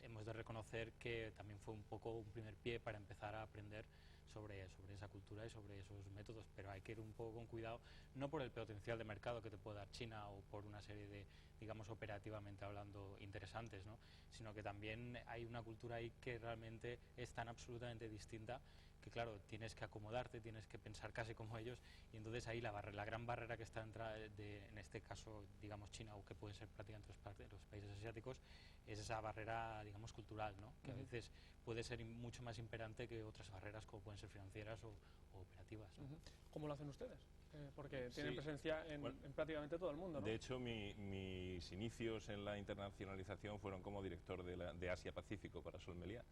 hemos de reconocer que también fue un poco un primer pie para empezar a aprender sobre esa cultura y sobre esos métodos, pero hay que ir un poco con cuidado, no por el potencial de mercado que te puede dar China o por una serie de, digamos, operativamente hablando, interesantes, ¿no?, sino que también hay una cultura ahí que realmente es tan absolutamente distinta que, claro, tienes que acomodarte, tienes que pensar casi como ellos, y entonces ahí la gran barrera que está en este caso, digamos, China, o que puede ser prácticamente los países asiáticos, es esa barrera, digamos, cultural, ¿no?, que a veces puede ser mucho más imperante que otras barreras como pueden ser financieras o operativas, ¿no? ¿Cómo lo hacen ustedes? Porque tienen presencia en prácticamente todo el mundo, ¿no? De hecho, mis inicios en la internacionalización fueron como director de Asia-Pacífico para Sol Meliá,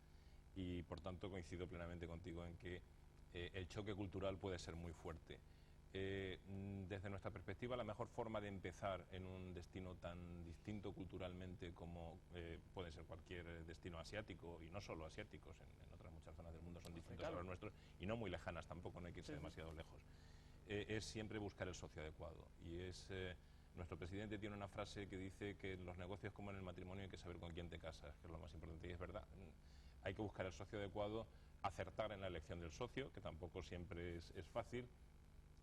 y por tanto coincido plenamente contigo en que el choque cultural puede ser muy fuerte. Desde nuestra perspectiva, la mejor forma de empezar en un destino tan distinto culturalmente como puede ser cualquier destino asiático, y no solo asiáticos, en otras muchas zonas del mundo son distintos a los nuestros, y no muy lejanas tampoco, no hay que irse demasiado lejos, es siempre buscar el socio adecuado. Y nuestro presidente tiene una frase que dice que en los negocios, como en el matrimonio, hay que saber con quién te casas, que es lo más importante, y es verdad. Hay que buscar el socio adecuado, acertar en la elección del socio, que tampoco siempre es fácil,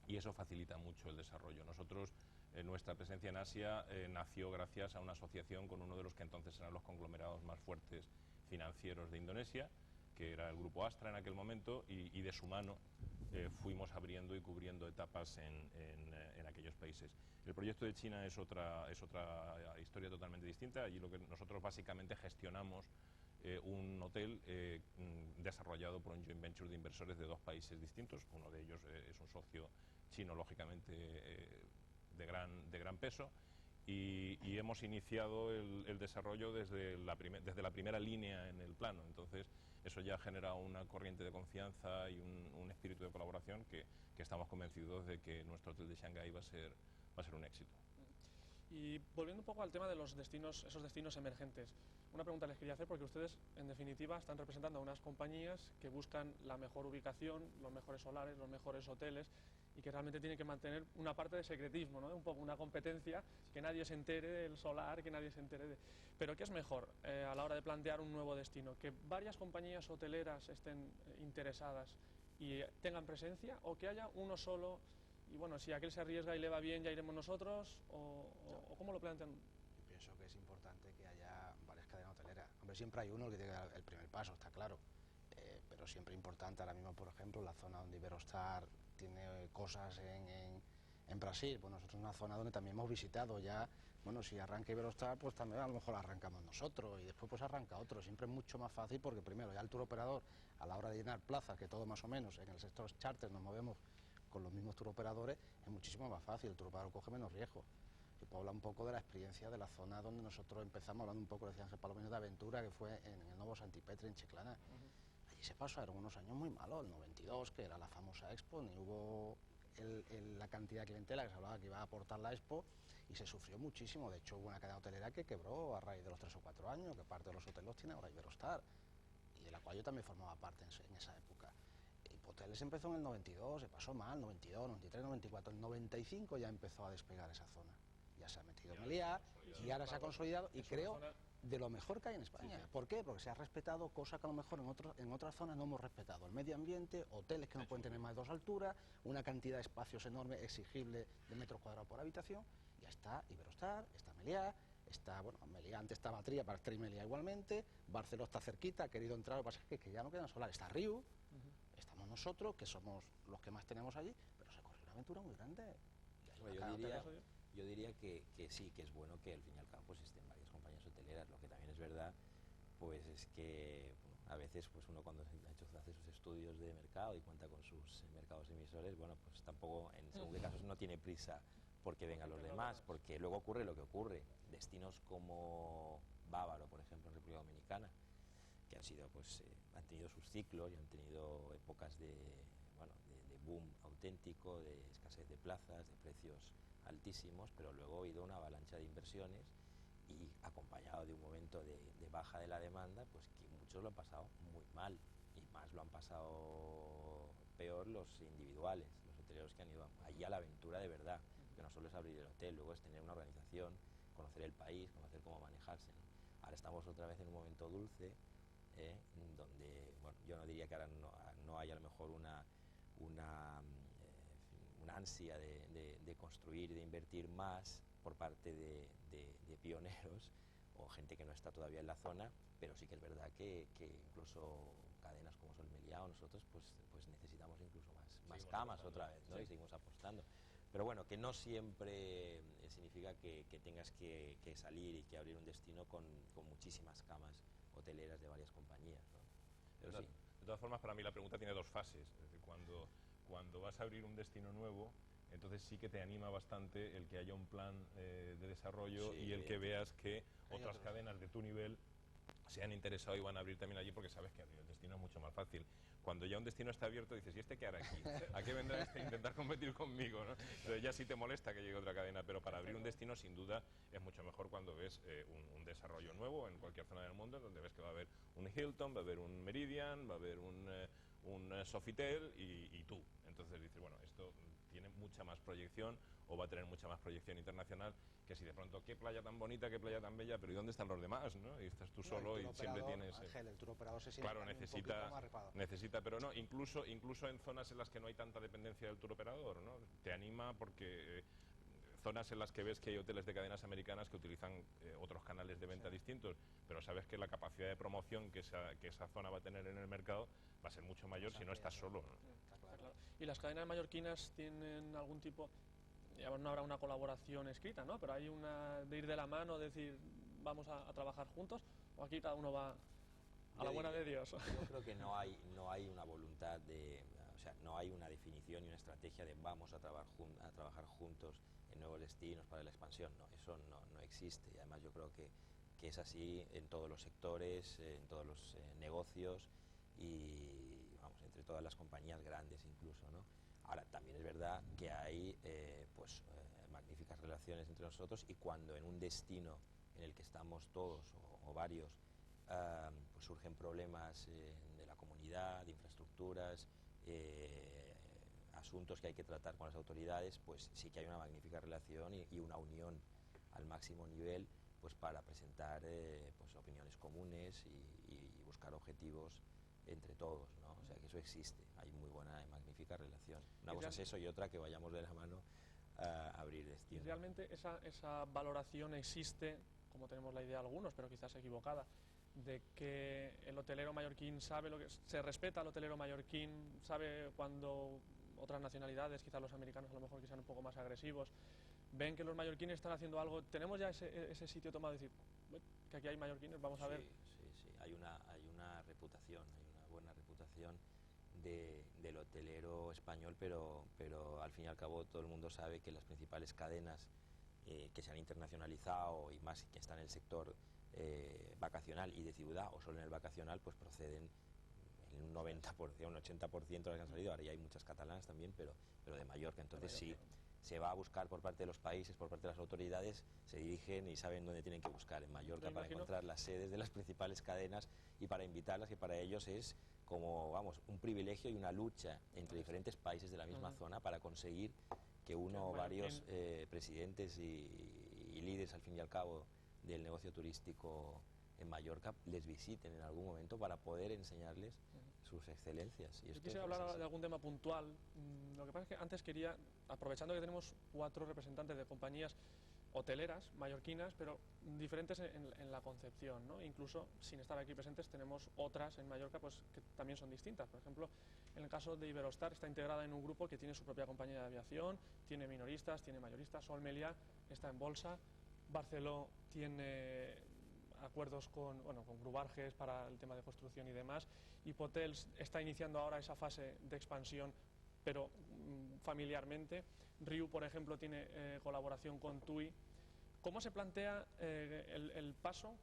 y eso facilita mucho el desarrollo. Nosotros, nuestra presencia en Asia nació gracias a una asociación con uno de los que entonces eran los conglomerados más fuertes financieros de Indonesia, que era el grupo Astra en aquel momento, y de su mano fuimos abriendo y cubriendo etapas en aquellos países. El proyecto de China es otra historia totalmente distinta. Allí lo que nosotros básicamente gestionamos un hotel desarrollado por un joint venture de inversores de dos países distintos. Uno de ellos es un socio chino, lógicamente, de gran peso, y hemos iniciado el desarrollo desde la primera línea en el plano. Entonces eso ya genera una corriente de confianza y un espíritu de colaboración que estamos convencidos de que nuestro hotel de Shanghái va a ser un éxito. Y volviendo un poco al tema de esos destinos emergentes, una pregunta les quería hacer, porque ustedes, en definitiva, están representando a unas compañías que buscan la mejor ubicación, los mejores solares, los mejores hoteles, y que realmente tienen que mantener una parte de secretismo, ¿no?, un poco una competencia, que nadie se entere del solar, que nadie se entere de... Pero ¿qué es mejor a la hora de plantear un nuevo destino? ¿Que varias compañías hoteleras estén interesadas y tengan presencia, o que haya uno solo? Y bueno, si aquel se arriesga y le va bien, ya iremos nosotros, o ¿cómo lo plantean? Yo pienso que es importante que haya varias cadenas hoteleras. Hombre, siempre hay uno que tiene el primer paso, está claro, pero siempre importante. Ahora mismo, por ejemplo, la zona donde Iberostar tiene cosas en Brasil, pues nosotros es una zona donde también hemos visitado ya. Bueno, si arranca Iberostar, pues también a lo mejor arrancamos nosotros, y después pues arranca otro. Siempre es mucho más fácil, porque primero ya el tour operador, a la hora de llenar plazas, que todo más o menos en el sector charter nos movemos con los mismos turoperadores, es muchísimo más fácil, el turoperador coge menos riesgo. Yo puedo hablar un poco de la experiencia de la zona donde nosotros empezamos, hablando un poco, decía Ángel Palomino, de aventura, que fue en el Novo Santipetri, en Chiclana. Allí se pasaron unos años muy malos, el 92, que era la famosa Expo, ni hubo la cantidad de clientela que se hablaba que iba a aportar la Expo, y se sufrió muchísimo. De hecho, hubo una cadena hotelera que quebró a raíz de los 3 o 4 años, que parte de los hoteles tiene ahora Iberostar, y de la cual yo también formaba parte en esa época. Hoteles empezó en el 92, se pasó mal, 92, 93, 94, el 95 ya empezó a despegar esa zona. Ya se ha metido Meliá y ahora se ha consolidado, y creo de lo mejor que hay en España. ¿Por qué? Porque se ha respetado cosas que a lo mejor en otras zonas no hemos respetado. El medio ambiente, hoteles que no pueden tener más de 2 alturas, una cantidad de espacios enormes exigible de metros cuadrados por habitación. Ya está Iberostar, está Meliá, está, bueno, Meliá antes estaba Tria, para Tria y Meliá igualmente, Barceló está cerquita, ha querido entrar, lo que pasa es que ya no quedan solar, está Riu, estamos nosotros, que somos los que más tenemos allí, pero se corre una aventura muy grande. Yo diría que sí, que es bueno que al fin y al cabo pues estén varias compañías hoteleras. Lo que también es verdad pues es que a veces pues uno cuando hace sus estudios de mercado y cuenta con sus mercados emisores, bueno, pues tampoco en según qué casos no tiene prisa porque vengan los demás, porque luego ocurre lo que ocurre. Destinos como Bávaro, por ejemplo, en República Dominicana, que han sido pues han tenido sus ciclos y han tenido épocas de bueno, de boom auténtico, de escasez de plazas, de precios altísimos, pero luego ha habido una avalancha de inversiones y acompañado de un momento de baja de la demanda, pues que muchos lo han pasado muy mal, y más lo han pasado peor los individuales, los hoteleros que han ido allí a la aventura de verdad, que no solo es abrir el hotel, luego es tener una organización, conocer el país, conocer cómo manejarse, ¿no? Ahora estamos otra vez en un momento dulce, donde, bueno, yo no diría que ahora no hay a lo mejor una ansia de construir y de invertir más por parte de pioneros o gente que no está todavía en la zona, pero sí que es verdad que incluso cadenas como Sol Meliá o nosotros pues necesitamos incluso más camas otra vez, ¿no? Sí. Y seguimos apostando. Pero bueno, que no siempre significa que tengas que salir y que abrir un destino con muchísimas camas hoteleras de varias compañías, ¿no? Pero sí. De todas formas, para mí la pregunta tiene dos fases. Es decir, cuando vas a abrir un destino nuevo, entonces sí que te anima bastante el que haya un plan de desarrollo, sí, y el que veas que otras cadenas de tu nivel se han interesado y van a abrir también allí, porque sabes que abrir el destino es mucho más fácil. Cuando ya un destino está abierto dices, ¿y este qué hará aquí? ¿A qué vendrá este a intentar competir conmigo, ¿no? Entonces ya sí te molesta que llegue otra cadena, pero para abrir un destino sin duda es mucho mejor cuando ves un desarrollo nuevo en cualquier zona del mundo, donde ves que va a haber un Hilton, va a haber un Meridian, va a haber un Sofitel y tú. Entonces dices, bueno, esto tiene mucha más proyección o va a tener mucha más proyección internacional que si de pronto, qué playa tan bonita, qué playa tan bella, pero ¿y dónde están los demás, no? Y estás tú solo y siempre tienes... Ángel, el tour operador se siente claro, necesita, pero no, incluso en zonas en las que no hay tanta dependencia del tour operador, ¿no? Te anima porque zonas en las que ves que hay hoteles de cadenas americanas que utilizan otros canales de venta distintos, pero sabes que la capacidad de promoción que esa zona va a tener en el mercado va a ser mucho mayor si no estás solo, ¿no? Está claro. ¿Y las cadenas mallorquinas tienen algún tipo, ya no habrá una colaboración escrita, ¿no? Pero hay una de ir de la mano, decir, vamos a trabajar juntos, o aquí cada uno va a la buena de Dios? Yo creo que no hay una voluntad o sea, no hay una definición y una estrategia de vamos a trabajar juntos en nuevos destinos para la expansión. No, eso no existe, y además yo creo que es así en todos los sectores, en todos los negocios y, vamos, entre todas las compañías grandes incluso, ¿no? Ahora, también es verdad que hay magníficas relaciones entre nosotros, y cuando en un destino en el que estamos todos o varios pues surgen problemas de la comunidad, de infraestructuras, asuntos que hay que tratar con las autoridades, pues sí que hay una magnífica relación y una unión al máximo nivel, pues para presentar pues opiniones comunes y buscar objetivos entre todos, ¿no? O sea que eso existe, hay muy buena y magnífica relación. Una cosa es eso y otra que vayamos de la mano a abrir destinos. ¿Y realmente esa valoración existe, como tenemos la idea algunos, pero quizás equivocada, de que el hotelero mallorquín sabe lo que se respeta al hotelero mallorquín, sabe cuando otras nacionalidades, quizás los americanos a lo mejor que sean un poco más agresivos, ven que los mallorquines están haciendo algo, tenemos ya ese sitio tomado, decir, que aquí hay mallorquines, vamos a ver? Sí, hay una reputación, hay una buena reputación del hotelero español, pero al fin y al cabo todo el mundo sabe que las principales cadenas que se han internacionalizado y más que están en el sector vacacional y de ciudad o solo en el vacacional, pues proceden en un 90%, un 80% de las que han salido. Ahora ya hay muchas catalanas también, pero de Mallorca. Entonces sí, se va a buscar por parte de los países, por parte de las autoridades, se dirigen y saben dónde tienen que buscar en Mallorca para encontrar las sedes de las principales cadenas y para invitarlas, que para ellos es como, vamos, un privilegio y una lucha entre diferentes países de la misma zona para conseguir que uno o varios presidentes y líderes, al fin y al cabo, del negocio turístico en Mallorca les visiten en algún momento para poder enseñarles sus excelencias. Yo quisiera hablar de algún tema puntual. Lo que pasa es que antes quería, aprovechando que tenemos 4 representantes de compañías hoteleras mallorquinas, pero diferentes en la concepción, ¿no? Incluso sin estar aquí presentes tenemos otras en Mallorca pues que también son distintas. Por ejemplo, en el caso de Iberostar está integrada en un grupo que tiene su propia compañía de aviación, tiene minoristas, tiene mayoristas. Sol Meliá está en bolsa, Barceló tiene acuerdos con Grubarges para el tema de construcción y demás, y Hotels está iniciando ahora esa fase de expansión, pero familiarmente. Riu, por ejemplo, tiene colaboración con TUI. ¿Cómo se plantea el paso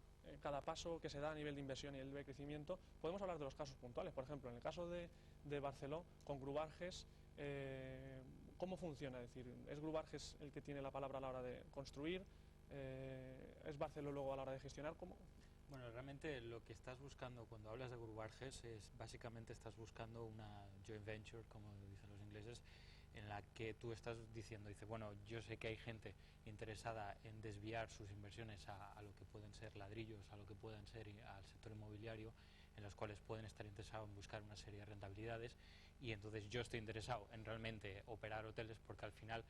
cada paso que se da a nivel de inversión y el de crecimiento. Podemos hablar de los casos puntuales. Por ejemplo, en el caso de Barceló, con Grubarges, ¿cómo funciona? Es decir, ¿es Grubarges el que tiene la palabra a la hora de construir? ¿Es Barceló luego a la hora de gestionar? ¿Cómo? Bueno, realmente lo que estás buscando cuando hablas de Grubarges es básicamente estás buscando una joint venture, como dicen los ingleses, en la que tú estás diciendo, bueno, yo sé que hay gente interesada en desviar sus inversiones a lo que pueden ser ladrillos, a lo que pueden ser al sector inmobiliario, en los cuales pueden estar interesados en buscar una serie de rentabilidades, y entonces yo estoy interesado en realmente operar hoteles, porque al final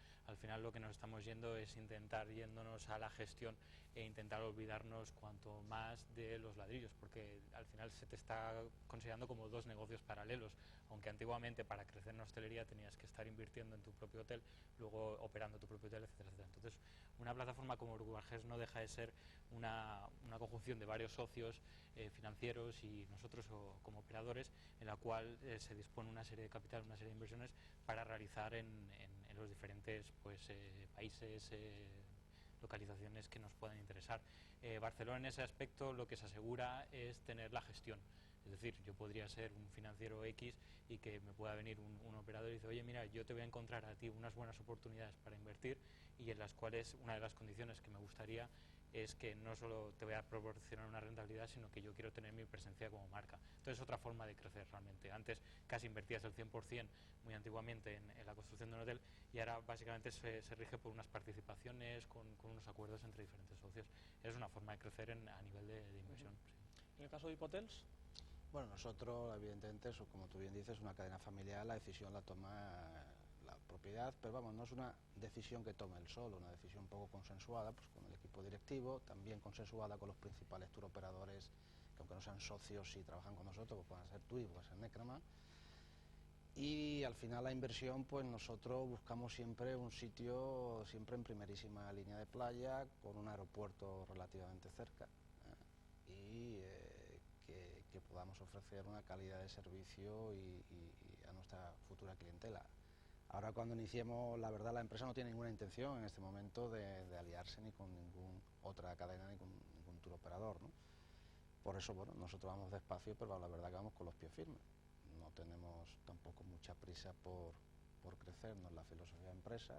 lo que nos estamos yendo es intentar yéndonos a la gestión e intentar olvidarnos cuanto más de los ladrillos, porque al final se te está considerando como dos negocios paralelos, aunque antiguamente para crecer en hostelería tenías que estar invirtiendo en tu propio hotel, luego operando tu propio hotel, etcétera, etcétera. Entonces, una plataforma como Grubarges no deja de ser una conjunción de varios socios financieros y nosotros como operadores, en la cual se dispone una serie de capital, una serie de inversiones para realizar en los diferentes países, localizaciones que nos puedan interesar. Barcelona en ese aspecto lo que se asegura es tener la gestión. Es decir, yo podría ser un financiero X y que me pueda venir un operador y dice, oye, mira, yo te voy a encontrar a ti unas buenas oportunidades para invertir, y en las cuales una de las condiciones que me gustaría es que no solo te voy a proporcionar una rentabilidad, sino que yo quiero tener mi presencia como marca. Entonces es otra forma de crecer realmente. Antes casi invertías el 100% muy antiguamente en la construcción de un hotel, y ahora básicamente se rige por unas participaciones con unos acuerdos entre diferentes socios. Es una forma de crecer a nivel de inversión. ¿En el caso de Hipotels? Bueno, nosotros evidentemente, eso, como tú bien dices, una cadena familiar, la decisión la toma la propiedad, pero vamos, no es una decisión que tome él solo, una decisión un poco consensuada pues con el equipo directivo, también consensuada con los principales tour operadores, que aunque no sean socios y trabajan con nosotros, pues pueden ser TUI, pueden ser Necrama. Y al final la inversión, pues nosotros buscamos siempre un sitio, siempre en primerísima línea de playa, con un aeropuerto relativamente cerca, y que podamos ofrecer una calidad de servicio y a nuestra futura clientela. Ahora, cuando iniciemos, la verdad, la empresa no tiene ninguna intención en este momento de aliarse ni con ninguna otra cadena ni con ningún tour operador, ¿no? Por eso, bueno, nosotros vamos despacio, pero la verdad que vamos con los pies firmes. No tenemos tampoco mucha prisa por crecer, no es la filosofía de empresa,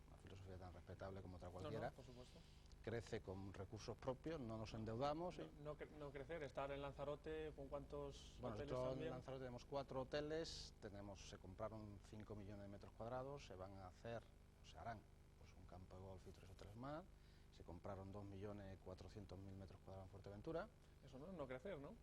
una filosofía tan respetable como otra cualquiera. No, por supuesto. Crece con recursos propios, no nos endeudamos. No crecer, estar en Lanzarote, ¿con cuántos hoteles también? En Lanzarote tenemos 4 hoteles, se compraron 5 millones de metros cuadrados, se harán pues un campo de golf y 3 hoteles más, se compraron 2.400.000 metros cuadrados en Fuerteventura. Eso no crecer, ¿no?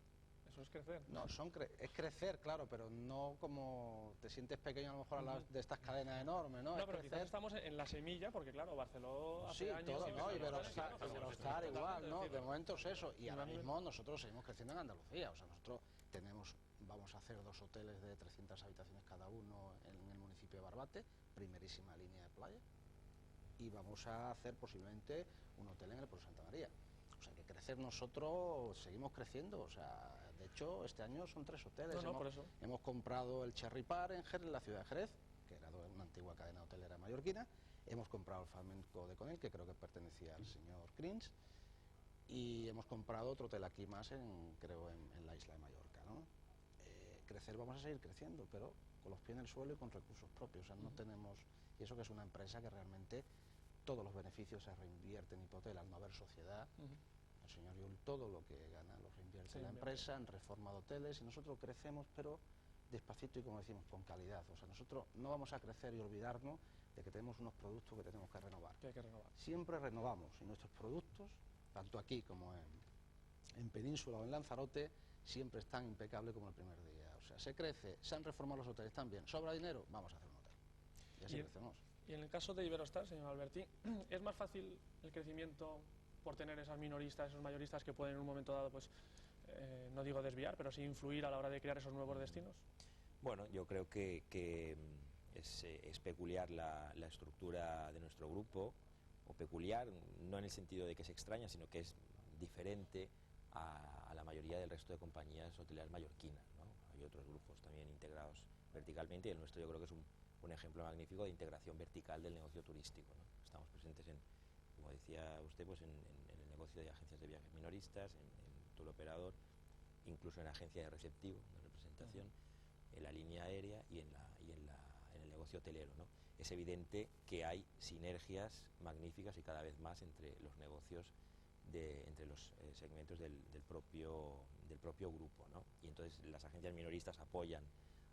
Eso es crecer. No, es crecer, claro, pero no como te sientes pequeño a lo mejor a las de estas cadenas enormes, ¿no? No, pero quizás estamos en la semilla, porque claro, Barcelona hace años... Todo, ¿no? Y Iberostar igual, ¿no? De momento es eso. Y ahora mismo nosotros seguimos creciendo en Andalucía. O sea, nosotros vamos a hacer 2 hoteles de 300 habitaciones cada uno en el municipio de Barbate, primerísima línea de playa. Y vamos a hacer posiblemente un hotel en el puerto de Santa María. O sea, que crecer nosotros seguimos creciendo, o sea, de hecho este año son 3 hoteles. Por eso. Hemos comprado el Cherry Par en Jerez, en la ciudad de Jerez, que era una antigua cadena hotelera mallorquina. Hemos comprado el Flamenco de Conil, que creo que pertenecía al señor Crins, y hemos comprado otro hotel aquí más, creo en la isla de Mallorca, ¿no? Crecer, vamos a seguir creciendo, pero con los pies en el suelo y con recursos propios. O sea, no tenemos, y eso que es una empresa que realmente todos los beneficios se reinvierten en Hipotel, al no haber sociedad. El señor Yul todo lo que gana lo reinvierte en la empresa, en reforma de hoteles, y nosotros crecemos, pero despacito y, como decimos, con calidad. O sea, nosotros no vamos a crecer y olvidarnos de que tenemos unos productos que tenemos que renovar. Siempre renovamos, y nuestros productos, tanto aquí como en Península o en Lanzarote, siempre están impecables como el primer día. O sea, se crece, se han reformado los hoteles también, sobra dinero, vamos a hacer un hotel. Y así crecemos. Y en el caso de Iberostar, señor Alberti, ¿es más fácil el crecimiento por tener esas minoristas, esos mayoristas que pueden en un momento dado, pues, no digo desviar, pero sí influir a la hora de crear esos nuevos destinos? Bueno, yo creo que es peculiar la estructura de nuestro grupo, o peculiar, no en el sentido de que es extraña, sino que es diferente a la mayoría del resto de compañías hoteleras mallorquinas, ¿no? Hay otros grupos también integrados verticalmente, y el nuestro yo creo que es un ejemplo magnífico de integración vertical del negocio turístico, ¿no? Estamos presentes como decía usted, pues en el negocio de agencias de viajes minoristas, en tour operador, incluso en agencia de receptivo, de representación, en la línea aérea y en el negocio hotelero, ¿no? Es evidente que hay sinergias magníficas y cada vez más entre los negocios, entre los segmentos del propio grupo, ¿no? Y entonces las agencias minoristas apoyan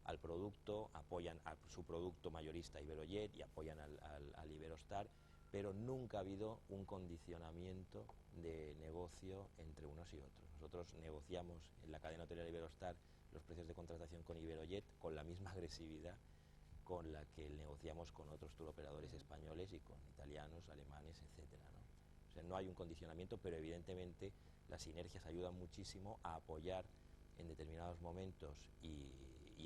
al producto, apoyan a su producto mayorista Iberojet y apoyan al Iberostar, pero nunca ha habido un condicionamiento de negocio entre unos y otros. Nosotros negociamos en la cadena hotelera Iberostar los precios de contratación con Iberojet con la misma agresividad con la que negociamos con otros turoperadores españoles y con italianos, alemanes, etcétera, ¿no? O sea, no hay un condicionamiento, pero evidentemente las sinergias ayudan muchísimo a apoyar en determinados momentos y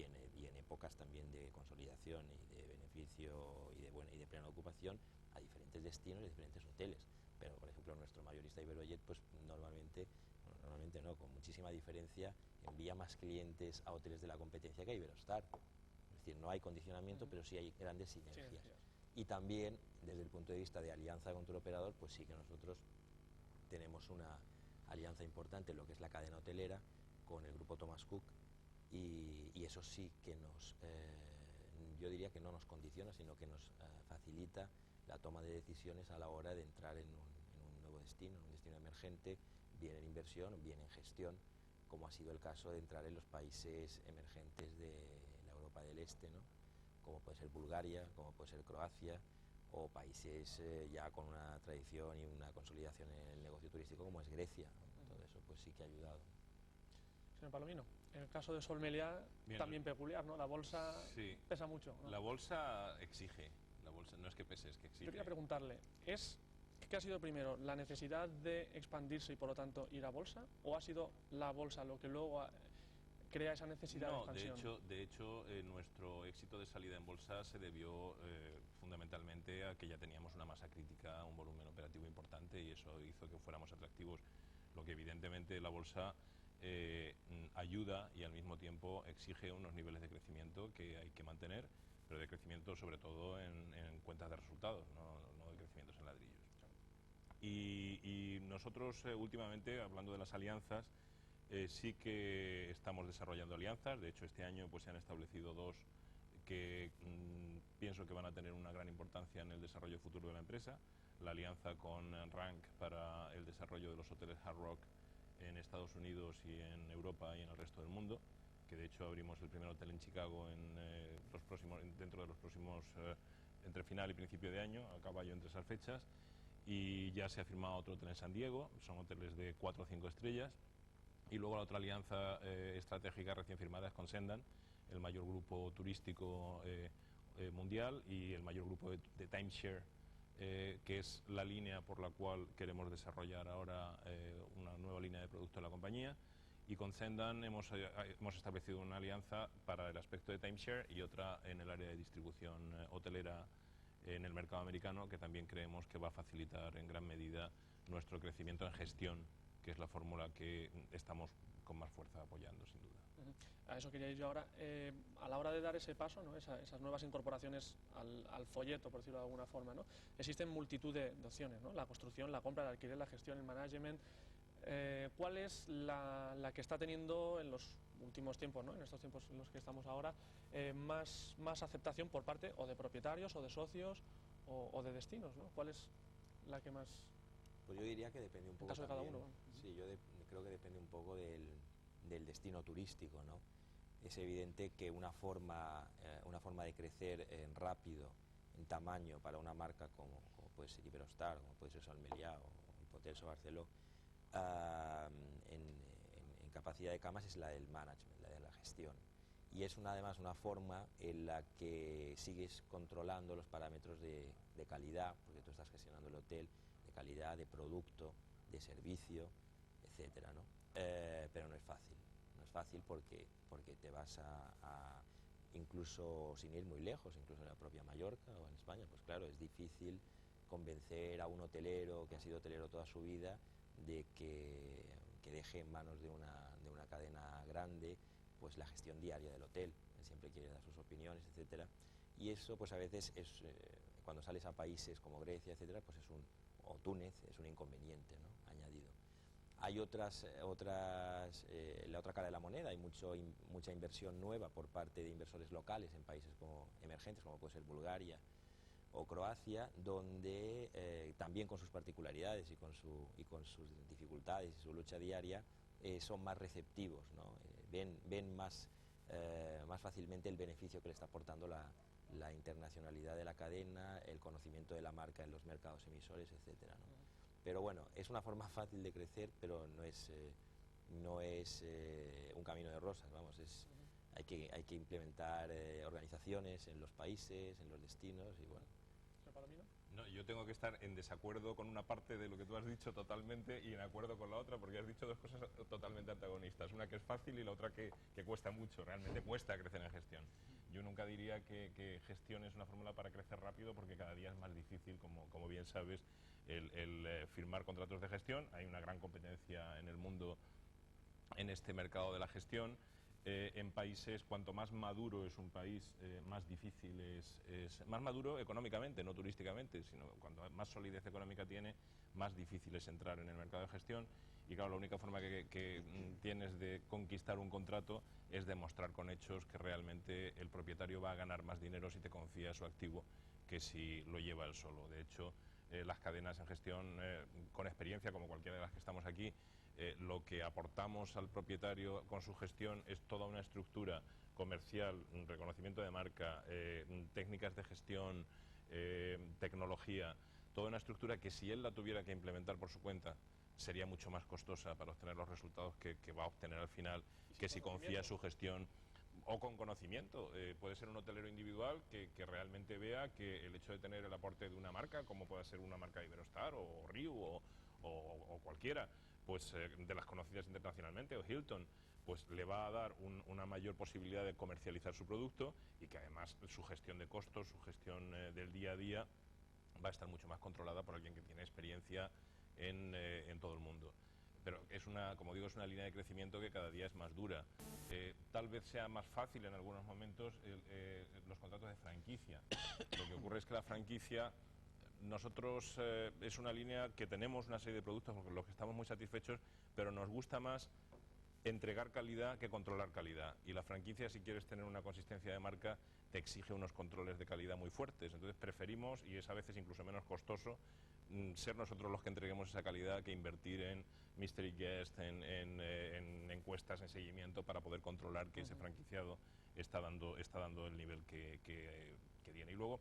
en épocas también de consolidación y de beneficio y de plena ocupación a diferentes destinos y diferentes hoteles. Pero, por ejemplo, nuestro mayorista Iberojet, pues normalmente no, con muchísima diferencia, envía más clientes a hoteles de la competencia que a Iberostar. Es decir, no hay condicionamiento, pero sí hay grandes sinergias. Y también, desde el punto de vista de alianza con turoperador, pues sí que nosotros tenemos una alianza importante en lo que es la cadena hotelera con el grupo Thomas Cook, y eso sí que yo diría que no nos condiciona, sino que nos facilita la toma de decisiones a la hora de entrar en un nuevo destino, un destino emergente, bien en inversión, bien en gestión, como ha sido el caso de entrar en los países emergentes de la Europa del Este, ¿no? Como puede ser Bulgaria, como puede ser Croacia, o países ya con una tradición y una consolidación en el negocio turístico como es Grecia, ¿no? Todo eso pues sí que ha ayudado. Señor Palomino, en el caso de Sol Meliá, también peculiar, ¿no? La bolsa pesa mucho, ¿no? La bolsa exige, la bolsa no es que pese, es que exige. Yo quería preguntarle, ¿qué ha sido primero, la necesidad de expandirse y por lo tanto ir a bolsa, o ha sido la bolsa lo que luego crea esa necesidad de expansión? De hecho, nuestro éxito de salida en bolsa se debió fundamentalmente a que ya teníamos una masa crítica, un volumen operativo importante, y eso hizo que fuéramos atractivos, lo que evidentemente la bolsa ayuda y al mismo tiempo exige unos niveles de crecimiento que hay que mantener, pero de crecimiento sobre todo en cuentas de resultados, no de crecimientos en ladrillos. Y nosotros últimamente, hablando de las alianzas, sí que estamos desarrollando alianzas. De hecho, este año pues se han establecido dos que pienso que van a tener una gran importancia en el desarrollo futuro de la empresa. La alianza con Rank para el desarrollo de los hoteles Hard Rock en Estados Unidos y en Europa y en el resto del mundo, que de hecho abrimos el primer hotel en Chicago dentro de los próximos, entre final y principio de año, a caballo entre esas fechas, y ya se ha firmado otro hotel en San Diego, son hoteles de 4 o 5 estrellas, y luego la otra alianza estratégica recién firmada es con Sendan, el mayor grupo turístico mundial y el mayor grupo de timeshare, que es la línea por la cual queremos desarrollar ahora una nueva línea de producto de la compañía. Y con Sendan hemos establecido una alianza para el aspecto de timeshare y otra en el área de distribución hotelera en el mercado americano, que también creemos que va a facilitar en gran medida nuestro crecimiento en gestión, que es la fórmula que estamos con más fuerza apoyando, sin duda. A eso quería ir yo ahora. A la hora de dar ese paso, ¿no? esas nuevas incorporaciones al folleto, por decirlo de alguna forma, ¿no? Existen multitud de opciones, ¿no? La construcción, la compra, el alquiler, la gestión, el management. ¿Cuál es la que está teniendo en los últimos tiempos, ¿no? En estos tiempos en los que estamos ahora, más aceptación por parte o de propietarios o de socios o de destinos, ¿no? ¿Cuál es la que más...? Pues yo diría que depende un poco de cada uno, ¿no? Sí, yo creo que depende un poco del destino turístico, ¿no? Es evidente que una forma de crecer rápido, en tamaño, para una marca como puede ser Iberostar, como puede ser Sol Meliá o Hotels o Barceló, en capacidad de camas, es la del management, la de la gestión. Y es además una forma en la que sigues controlando los parámetros de calidad, porque tú estás gestionando el hotel, de calidad, de producto, de servicio, etcétera, ¿no? Pero no es fácil. No es fácil porque te vas incluso sin ir muy lejos, incluso en la propia Mallorca o en España, pues claro, es difícil convencer a un hotelero que ha sido hotelero toda su vida de que deje en manos de una cadena grande pues la gestión diaria del hotel. Él siempre quiere dar sus opiniones, etcétera, y eso pues a veces es cuando sales a países como Grecia, etcétera, pues o Túnez, es un inconveniente, ¿no? Añadido Hay la otra cara de la moneda, hay mucha inversión nueva por parte de inversores locales en países como emergentes, como puede ser Bulgaria o Croacia, donde también con sus particularidades y con sus dificultades y su lucha diaria, son más receptivos, ¿no? Ven más fácilmente el beneficio que le está aportando la internacionalidad de la cadena, el conocimiento de la marca en los mercados emisores, etcétera, ¿no? Pero bueno, es una forma fácil de crecer, pero no es un camino de rosas, vamos, hay que implementar organizaciones en los países, en los destinos y bueno. No, yo tengo que estar en desacuerdo con una parte de lo que tú has dicho totalmente y en acuerdo con la otra, porque has dicho dos cosas totalmente antagonistas. Una que es fácil y la otra que cuesta mucho, realmente cuesta crecer en gestión. Yo nunca diría que gestión es una fórmula para crecer rápido, porque cada día es más difícil, como bien sabes, el firmar contratos de gestión. Hay una gran competencia en el mundo en este mercado de la gestión. En países, cuanto más maduro es un país, más difícil es más maduro económicamente, no turísticamente, sino cuanto más solidez económica tiene, más difícil es entrar en el mercado de gestión. Y claro, la única forma que tienes de conquistar un contrato es demostrar con hechos que realmente el propietario va a ganar más dinero si te confía su activo que si lo lleva él solo. De hecho, las cadenas en gestión, con experiencia como cualquiera de las que estamos aquí, lo que aportamos al propietario con su gestión es toda una estructura comercial, un reconocimiento de marca, técnicas de gestión, tecnología, toda una estructura que si él la tuviera que implementar por su cuenta sería mucho más costosa para obtener los resultados que va a obtener al final, que si confía su gestión o con conocimiento. Puede ser un hotelero individual que realmente vea que el hecho de tener el aporte de una marca, como pueda ser una marca de Iberostar o Riu o cualquiera, pues de las conocidas internacionalmente, o Hilton, pues le va a dar una mayor posibilidad de comercializar su producto, y que además su gestión de costos, su gestión del día a día va a estar mucho más controlada por alguien que tiene experiencia en todo el mundo. Pero como digo, es una línea de crecimiento que cada día es más dura. Tal vez sea más fácil en algunos momentos los contratos de franquicia. Lo que ocurre es que la franquicia, nosotros es una línea que tenemos una serie de productos con los que estamos muy satisfechos, pero nos gusta más entregar calidad que controlar calidad. Y la franquicia, si quieres tener una consistencia de marca, te exige unos controles de calidad muy fuertes. Entonces preferimos, y es a veces incluso menos costoso, ser nosotros los que entreguemos esa calidad que invertir en mystery guest, en encuestas, en seguimiento, para poder controlar que ese franquiciado está dando el nivel que tiene. Y luego,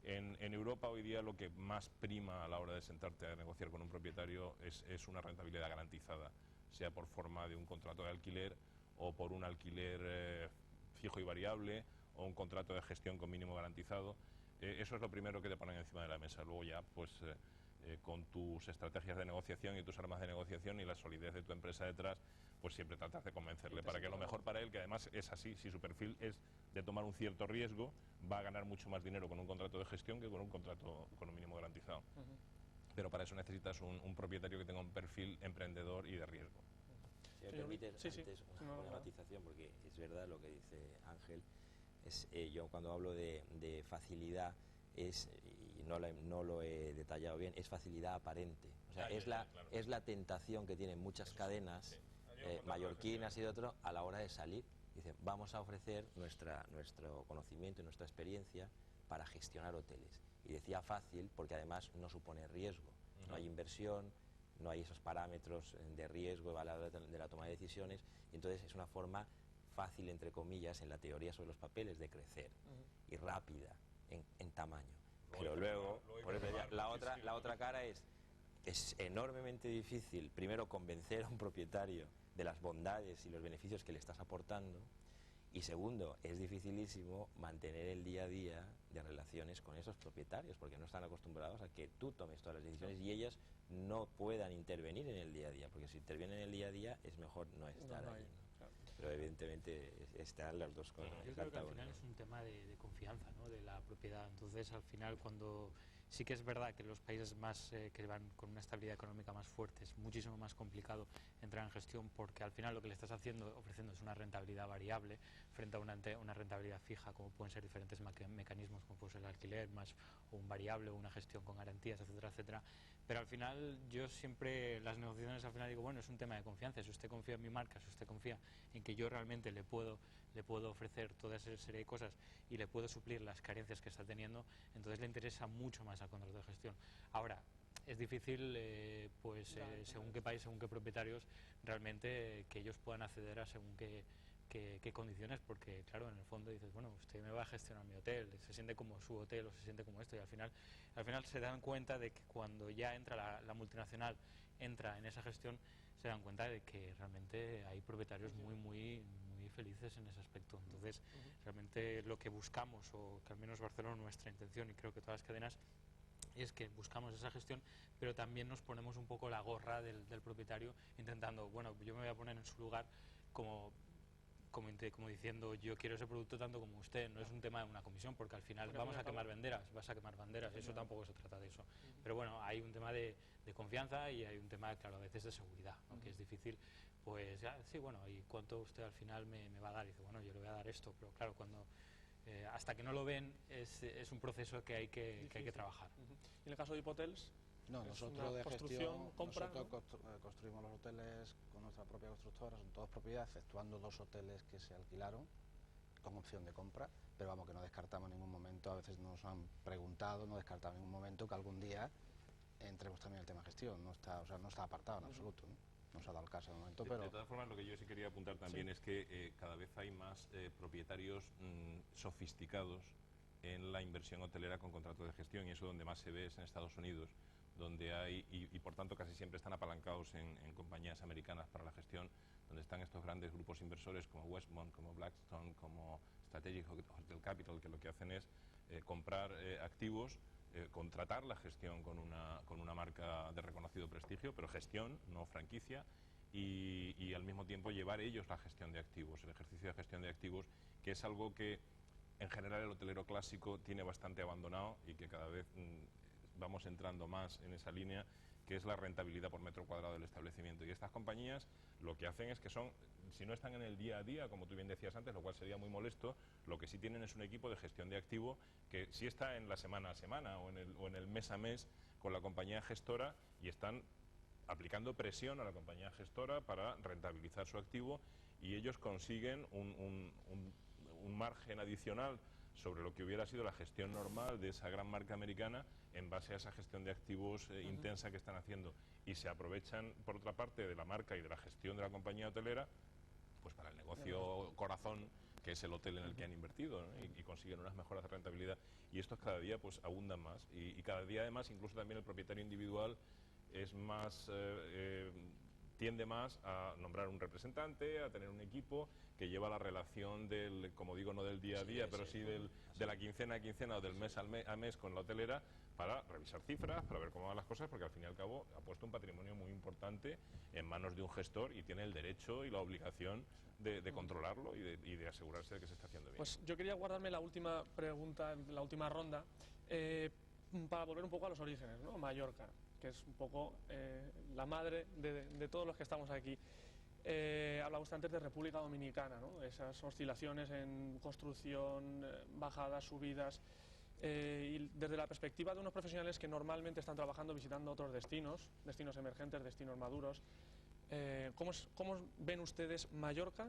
en Europa hoy día lo que más prima a la hora de sentarte a negociar con un propietario es una rentabilidad garantizada, sea por forma de un contrato de alquiler o por un alquiler fijo y variable, o un contrato de gestión con mínimo garantizado. Eso es lo primero que te ponen encima de la mesa. Luego ya, pues con tus estrategias de negociación y tus armas de negociación y la solidez de tu empresa detrás, pues siempre tratas de convencerle para que lo mejor para él, que además es así, si su perfil es de tomar un cierto riesgo, va a ganar mucho más dinero con un contrato de gestión que con un contrato con un mínimo garantizado. Pero para eso necesitas un propietario que tenga un perfil emprendedor y de riesgo. Si me permites, antes una matización, porque es verdad lo que dice Ángel. Yo cuando hablo de facilidad, y no lo he detallado bien, es facilidad aparente. O sea, es la tentación que tienen muchas cadenas mallorquinas y de otro a la hora de salir. Dicen, vamos a ofrecer nuestro conocimiento y nuestra experiencia para gestionar hoteles. Y decía fácil porque además no supone riesgo. No hay inversión, no hay esos parámetros de riesgo de la toma de decisiones, y entonces es una forma fácil, entre comillas, en la teoría sobre los papeles, de crecer y rápida en tamaño. Pero luego, por eso la otra cara es enormemente difícil, primero, convencer a un propietario de las bondades y los beneficios que le estás aportando, y segundo, es dificilísimo mantener el día a día de relaciones con esos propietarios, porque no están acostumbrados a que tú tomes todas las decisiones y ellas no puedan intervenir en el día a día, porque si intervienen en el día a día es mejor no estar ahí, ¿no? Claro. Pero evidentemente están las dos cosas. Yo creo que al final es un tema de confianza, ¿no?, de la propiedad. Entonces al final, cuando Sí que es verdad que los países más que van con una estabilidad económica más fuerte es muchísimo más complicado entrar en gestión, porque al final lo que le estás ofreciendo es una rentabilidad variable frente a una rentabilidad fija, como pueden ser diferentes mecanismos, como puede ser el alquiler, más o un variable o una gestión con garantías, etcétera, etcétera. Pero al final yo siempre, las negociaciones al final digo, bueno, es un tema de confianza. Si usted confía en mi marca, si usted confía en que yo realmente le puedo ofrecer toda esa serie de cosas y le puedo suplir las carencias que está teniendo, entonces le interesa mucho más al contrato de gestión. Ahora, es difícil, según qué país, según qué propietarios, realmente que ellos puedan acceder a según qué condiciones, porque claro, en el fondo dices, bueno, usted me va a gestionar mi hotel, se siente como su hotel o se siente como esto, y al final se dan cuenta de que cuando ya entra la multinacional, entra en esa gestión, se dan cuenta de que realmente hay propietarios muy felices en ese aspecto. Entonces, realmente lo que buscamos, o que al menos Barcelona, nuestra intención, y creo que todas las cadenas, es que buscamos esa gestión, pero también nos ponemos un poco la gorra del propietario, intentando, bueno, yo me voy a poner en su lugar como diciendo, yo quiero ese producto tanto como usted. No es un tema de una comisión, porque al final vamos a quemar banderas, vas a quemar banderas, eso tampoco se trata de eso. Pero bueno, hay un tema de confianza y hay un tema, claro, a veces de seguridad, aunque es difícil, pues ya, sí, bueno, ¿y cuánto usted al final me va a dar? Y dice, bueno, yo le voy a dar esto, pero claro, cuando hasta que no lo ven es un proceso que hay que trabajar. ¿Y en el caso de Hipotels? No, nosotros de gestión, compra, nosotros construimos los hoteles con nuestra propia constructora, son todos propiedad, exceptuando 2 hoteles que se alquilaron con opción de compra, pero vamos, que no descartamos en ningún momento, a veces nos han preguntado, no descartamos en ningún momento que algún día entremos también en el tema gestión, no está apartado en absoluto, ¿no? Nos ha dado el caso de momento, pero... De todas formas, lo que yo sí quería apuntar también es que cada vez hay más propietarios sofisticados en la inversión hotelera con contratos de gestión, y eso donde más se ve es en Estados Unidos, donde hay, y por tanto casi siempre están apalancados en compañías americanas para la gestión, donde están estos grandes grupos inversores como Westmont, como Blackstone, como Strategic Hotel Capital, que lo que hacen es comprar activos, contratar la gestión con una marca de reconocido prestigio, pero gestión, no franquicia, y al mismo tiempo llevar ellos la gestión de activos, el ejercicio de gestión de activos, que es algo que en general el hotelero clásico tiene bastante abandonado y que cada vez vamos entrando más en esa línea, que es la rentabilidad por metro cuadrado del establecimiento. Y estas compañías lo que hacen es que son, si no están en el día a día, como tú bien decías antes, lo cual sería muy molesto, lo que sí tienen es un equipo de gestión de activo que sí está en la semana a semana o en el mes a mes con la compañía gestora, y están aplicando presión a la compañía gestora para rentabilizar su activo, y ellos consiguen un margen adicional sobre lo que hubiera sido la gestión normal de esa gran marca americana en base a esa gestión de activos intensa que están haciendo, y se aprovechan por otra parte de la marca y de la gestión de la compañía hotelera pues para el negocio corazón, que es el hotel en el que han invertido, ¿no? y consiguen unas mejoras de rentabilidad, y estos cada día pues abundan más, y cada día además incluso también el propietario individual es más tiende más a nombrar un representante, a tener un equipo que lleva la relación del, como digo, no del día a día, pero sí de la quincena a quincena o del mes a mes con la hotelera, para revisar cifras, para ver cómo van las cosas, porque al fin y al cabo ha puesto un patrimonio muy importante en manos de un gestor y tiene el derecho y la obligación de controlarlo y de asegurarse de que se está haciendo bien. Pues yo quería guardarme la última pregunta, la última ronda, para volver un poco a los orígenes, ¿no? Mallorca, que es un poco la madre de todos los que estamos aquí. Hablaba usted antes de República Dominicana, ¿no? Esas oscilaciones en construcción, bajadas, subidas, y desde la perspectiva de unos profesionales que normalmente están trabajando visitando otros destinos emergentes, destinos maduros, ¿cómo ven ustedes Mallorca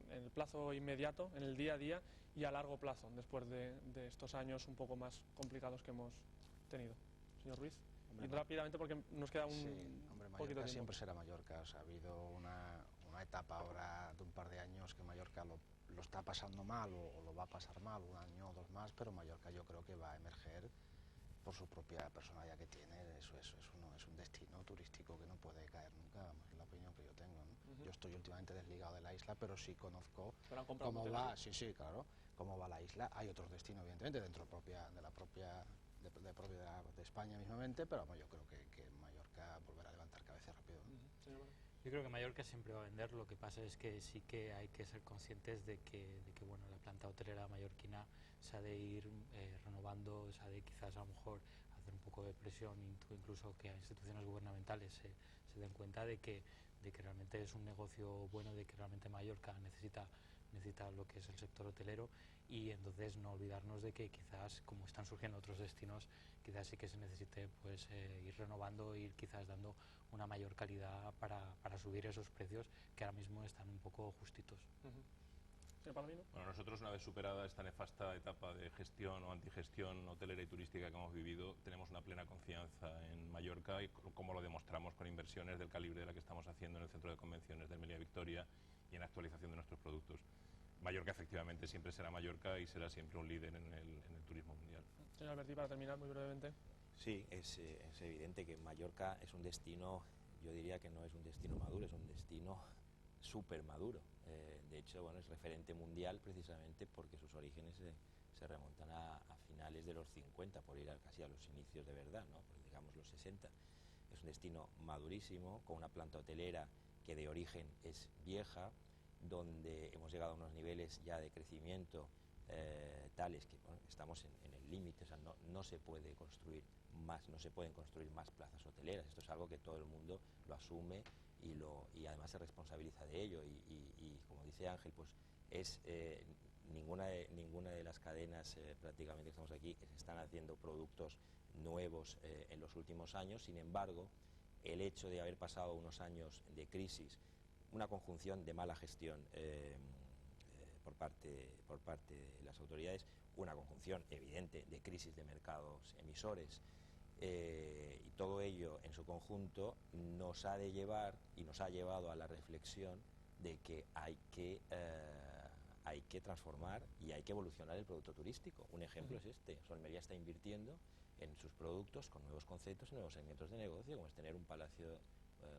en el plazo inmediato, en el día a día y a largo plazo, después de estos años un poco más complicados que hemos tenido? Señor Ruiz. Y rápidamente, porque nos queda un poquito de tiempo. Siempre será Mallorca. O sea, ha habido una etapa ahora de un par de años que Mallorca lo está pasando mal o lo va a pasar mal, un año o dos más, pero Mallorca yo creo que va a emerger por su propia personalidad que tiene. Eso es un destino turístico que no puede caer nunca, vamos, es la opinión que yo tengo, ¿no? Yo estoy últimamente desligado de la isla, pero sí conozco cómo va, sí, claro, cómo va la isla. Hay otros destinos, evidentemente, dentro de la propiedad de España mismamente, pero vamos, yo creo que Mallorca volverá a levantar cabeza rápido, ¿no? Yo creo que Mallorca siempre va a vender. Lo que pasa es que sí que hay que ser conscientes de que bueno, la planta hotelera mallorquina se ha de ir renovando, se ha de quizás a lo mejor hacer un poco de presión, incluso que a instituciones gubernamentales se den cuenta de que realmente es un negocio bueno, de que realmente Mallorca necesita lo que es el sector hotelero, y entonces no olvidarnos de que quizás, como están surgiendo otros destinos, quizás sí que se necesite pues ir renovando, ir quizás dando una mayor calidad para subir esos precios que ahora mismo están un poco justitos. Bueno, nosotros, una vez superada esta nefasta etapa de gestión o antigestión hotelera y turística que hemos vivido, tenemos una plena confianza en Mallorca, y como lo demostramos con inversiones del calibre de la que estamos haciendo en el centro de convenciones de Meliá Victoria y en actualización de nuestros productos. Mallorca efectivamente siempre será Mallorca y será siempre un líder en el turismo mundial. Señor Alberti, para terminar muy brevemente. Sí, es evidente que Mallorca es un destino, yo diría que no es un destino maduro, es un destino súper maduro. De hecho, bueno, es referente mundial precisamente porque sus orígenes se remontan a finales de los 50, por ir casi a los inicios de verdad, ¿no? Pues digamos los 60. Es un destino madurísimo, con una planta hotelera que de origen es vieja, donde hemos llegado a unos niveles ya de crecimiento tales que bueno, estamos en el límite, o sea, no se puede construir más, no se pueden construir más plazas hoteleras. Esto es algo que todo el mundo lo asume y además se responsabiliza de ello, y como dice Ángel, pues es ninguna de las cadenas prácticamente que estamos aquí están haciendo productos nuevos en los últimos años. Sin embargo, el hecho de haber pasado unos años de crisis, una conjunción de mala gestión por parte de las autoridades, una conjunción evidente de crisis de mercados emisores, y todo ello en su conjunto nos ha de llevar y nos ha llevado a la reflexión de que hay que transformar y hay que evolucionar el producto turístico. Un ejemplo es este. Solmería está invirtiendo en sus productos con nuevos conceptos y nuevos segmentos de negocio, como es tener un palacio,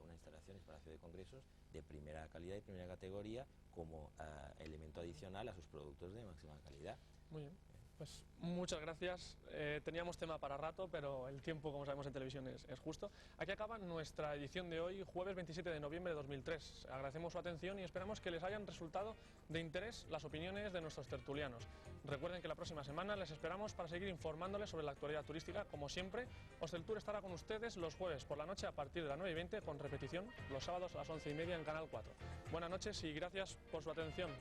una instalación, un palacio de congresos de primera calidad y primera categoría como elemento adicional a sus productos de máxima calidad. Muy bien. Pues muchas gracias. Teníamos tema para rato, pero el tiempo, como sabemos en televisión, es justo. Aquí acaba nuestra edición de hoy, jueves 27 de noviembre de 2003. Agradecemos su atención y esperamos que les hayan resultado de interés las opiniones de nuestros tertulianos. Recuerden que la próxima semana les esperamos para seguir informándoles sobre la actualidad turística. Como siempre, Hosteltour estará con ustedes los jueves por la noche a partir de las 9:20, con repetición los sábados a las 11:30 en Canal 4. Buenas noches y gracias por su atención.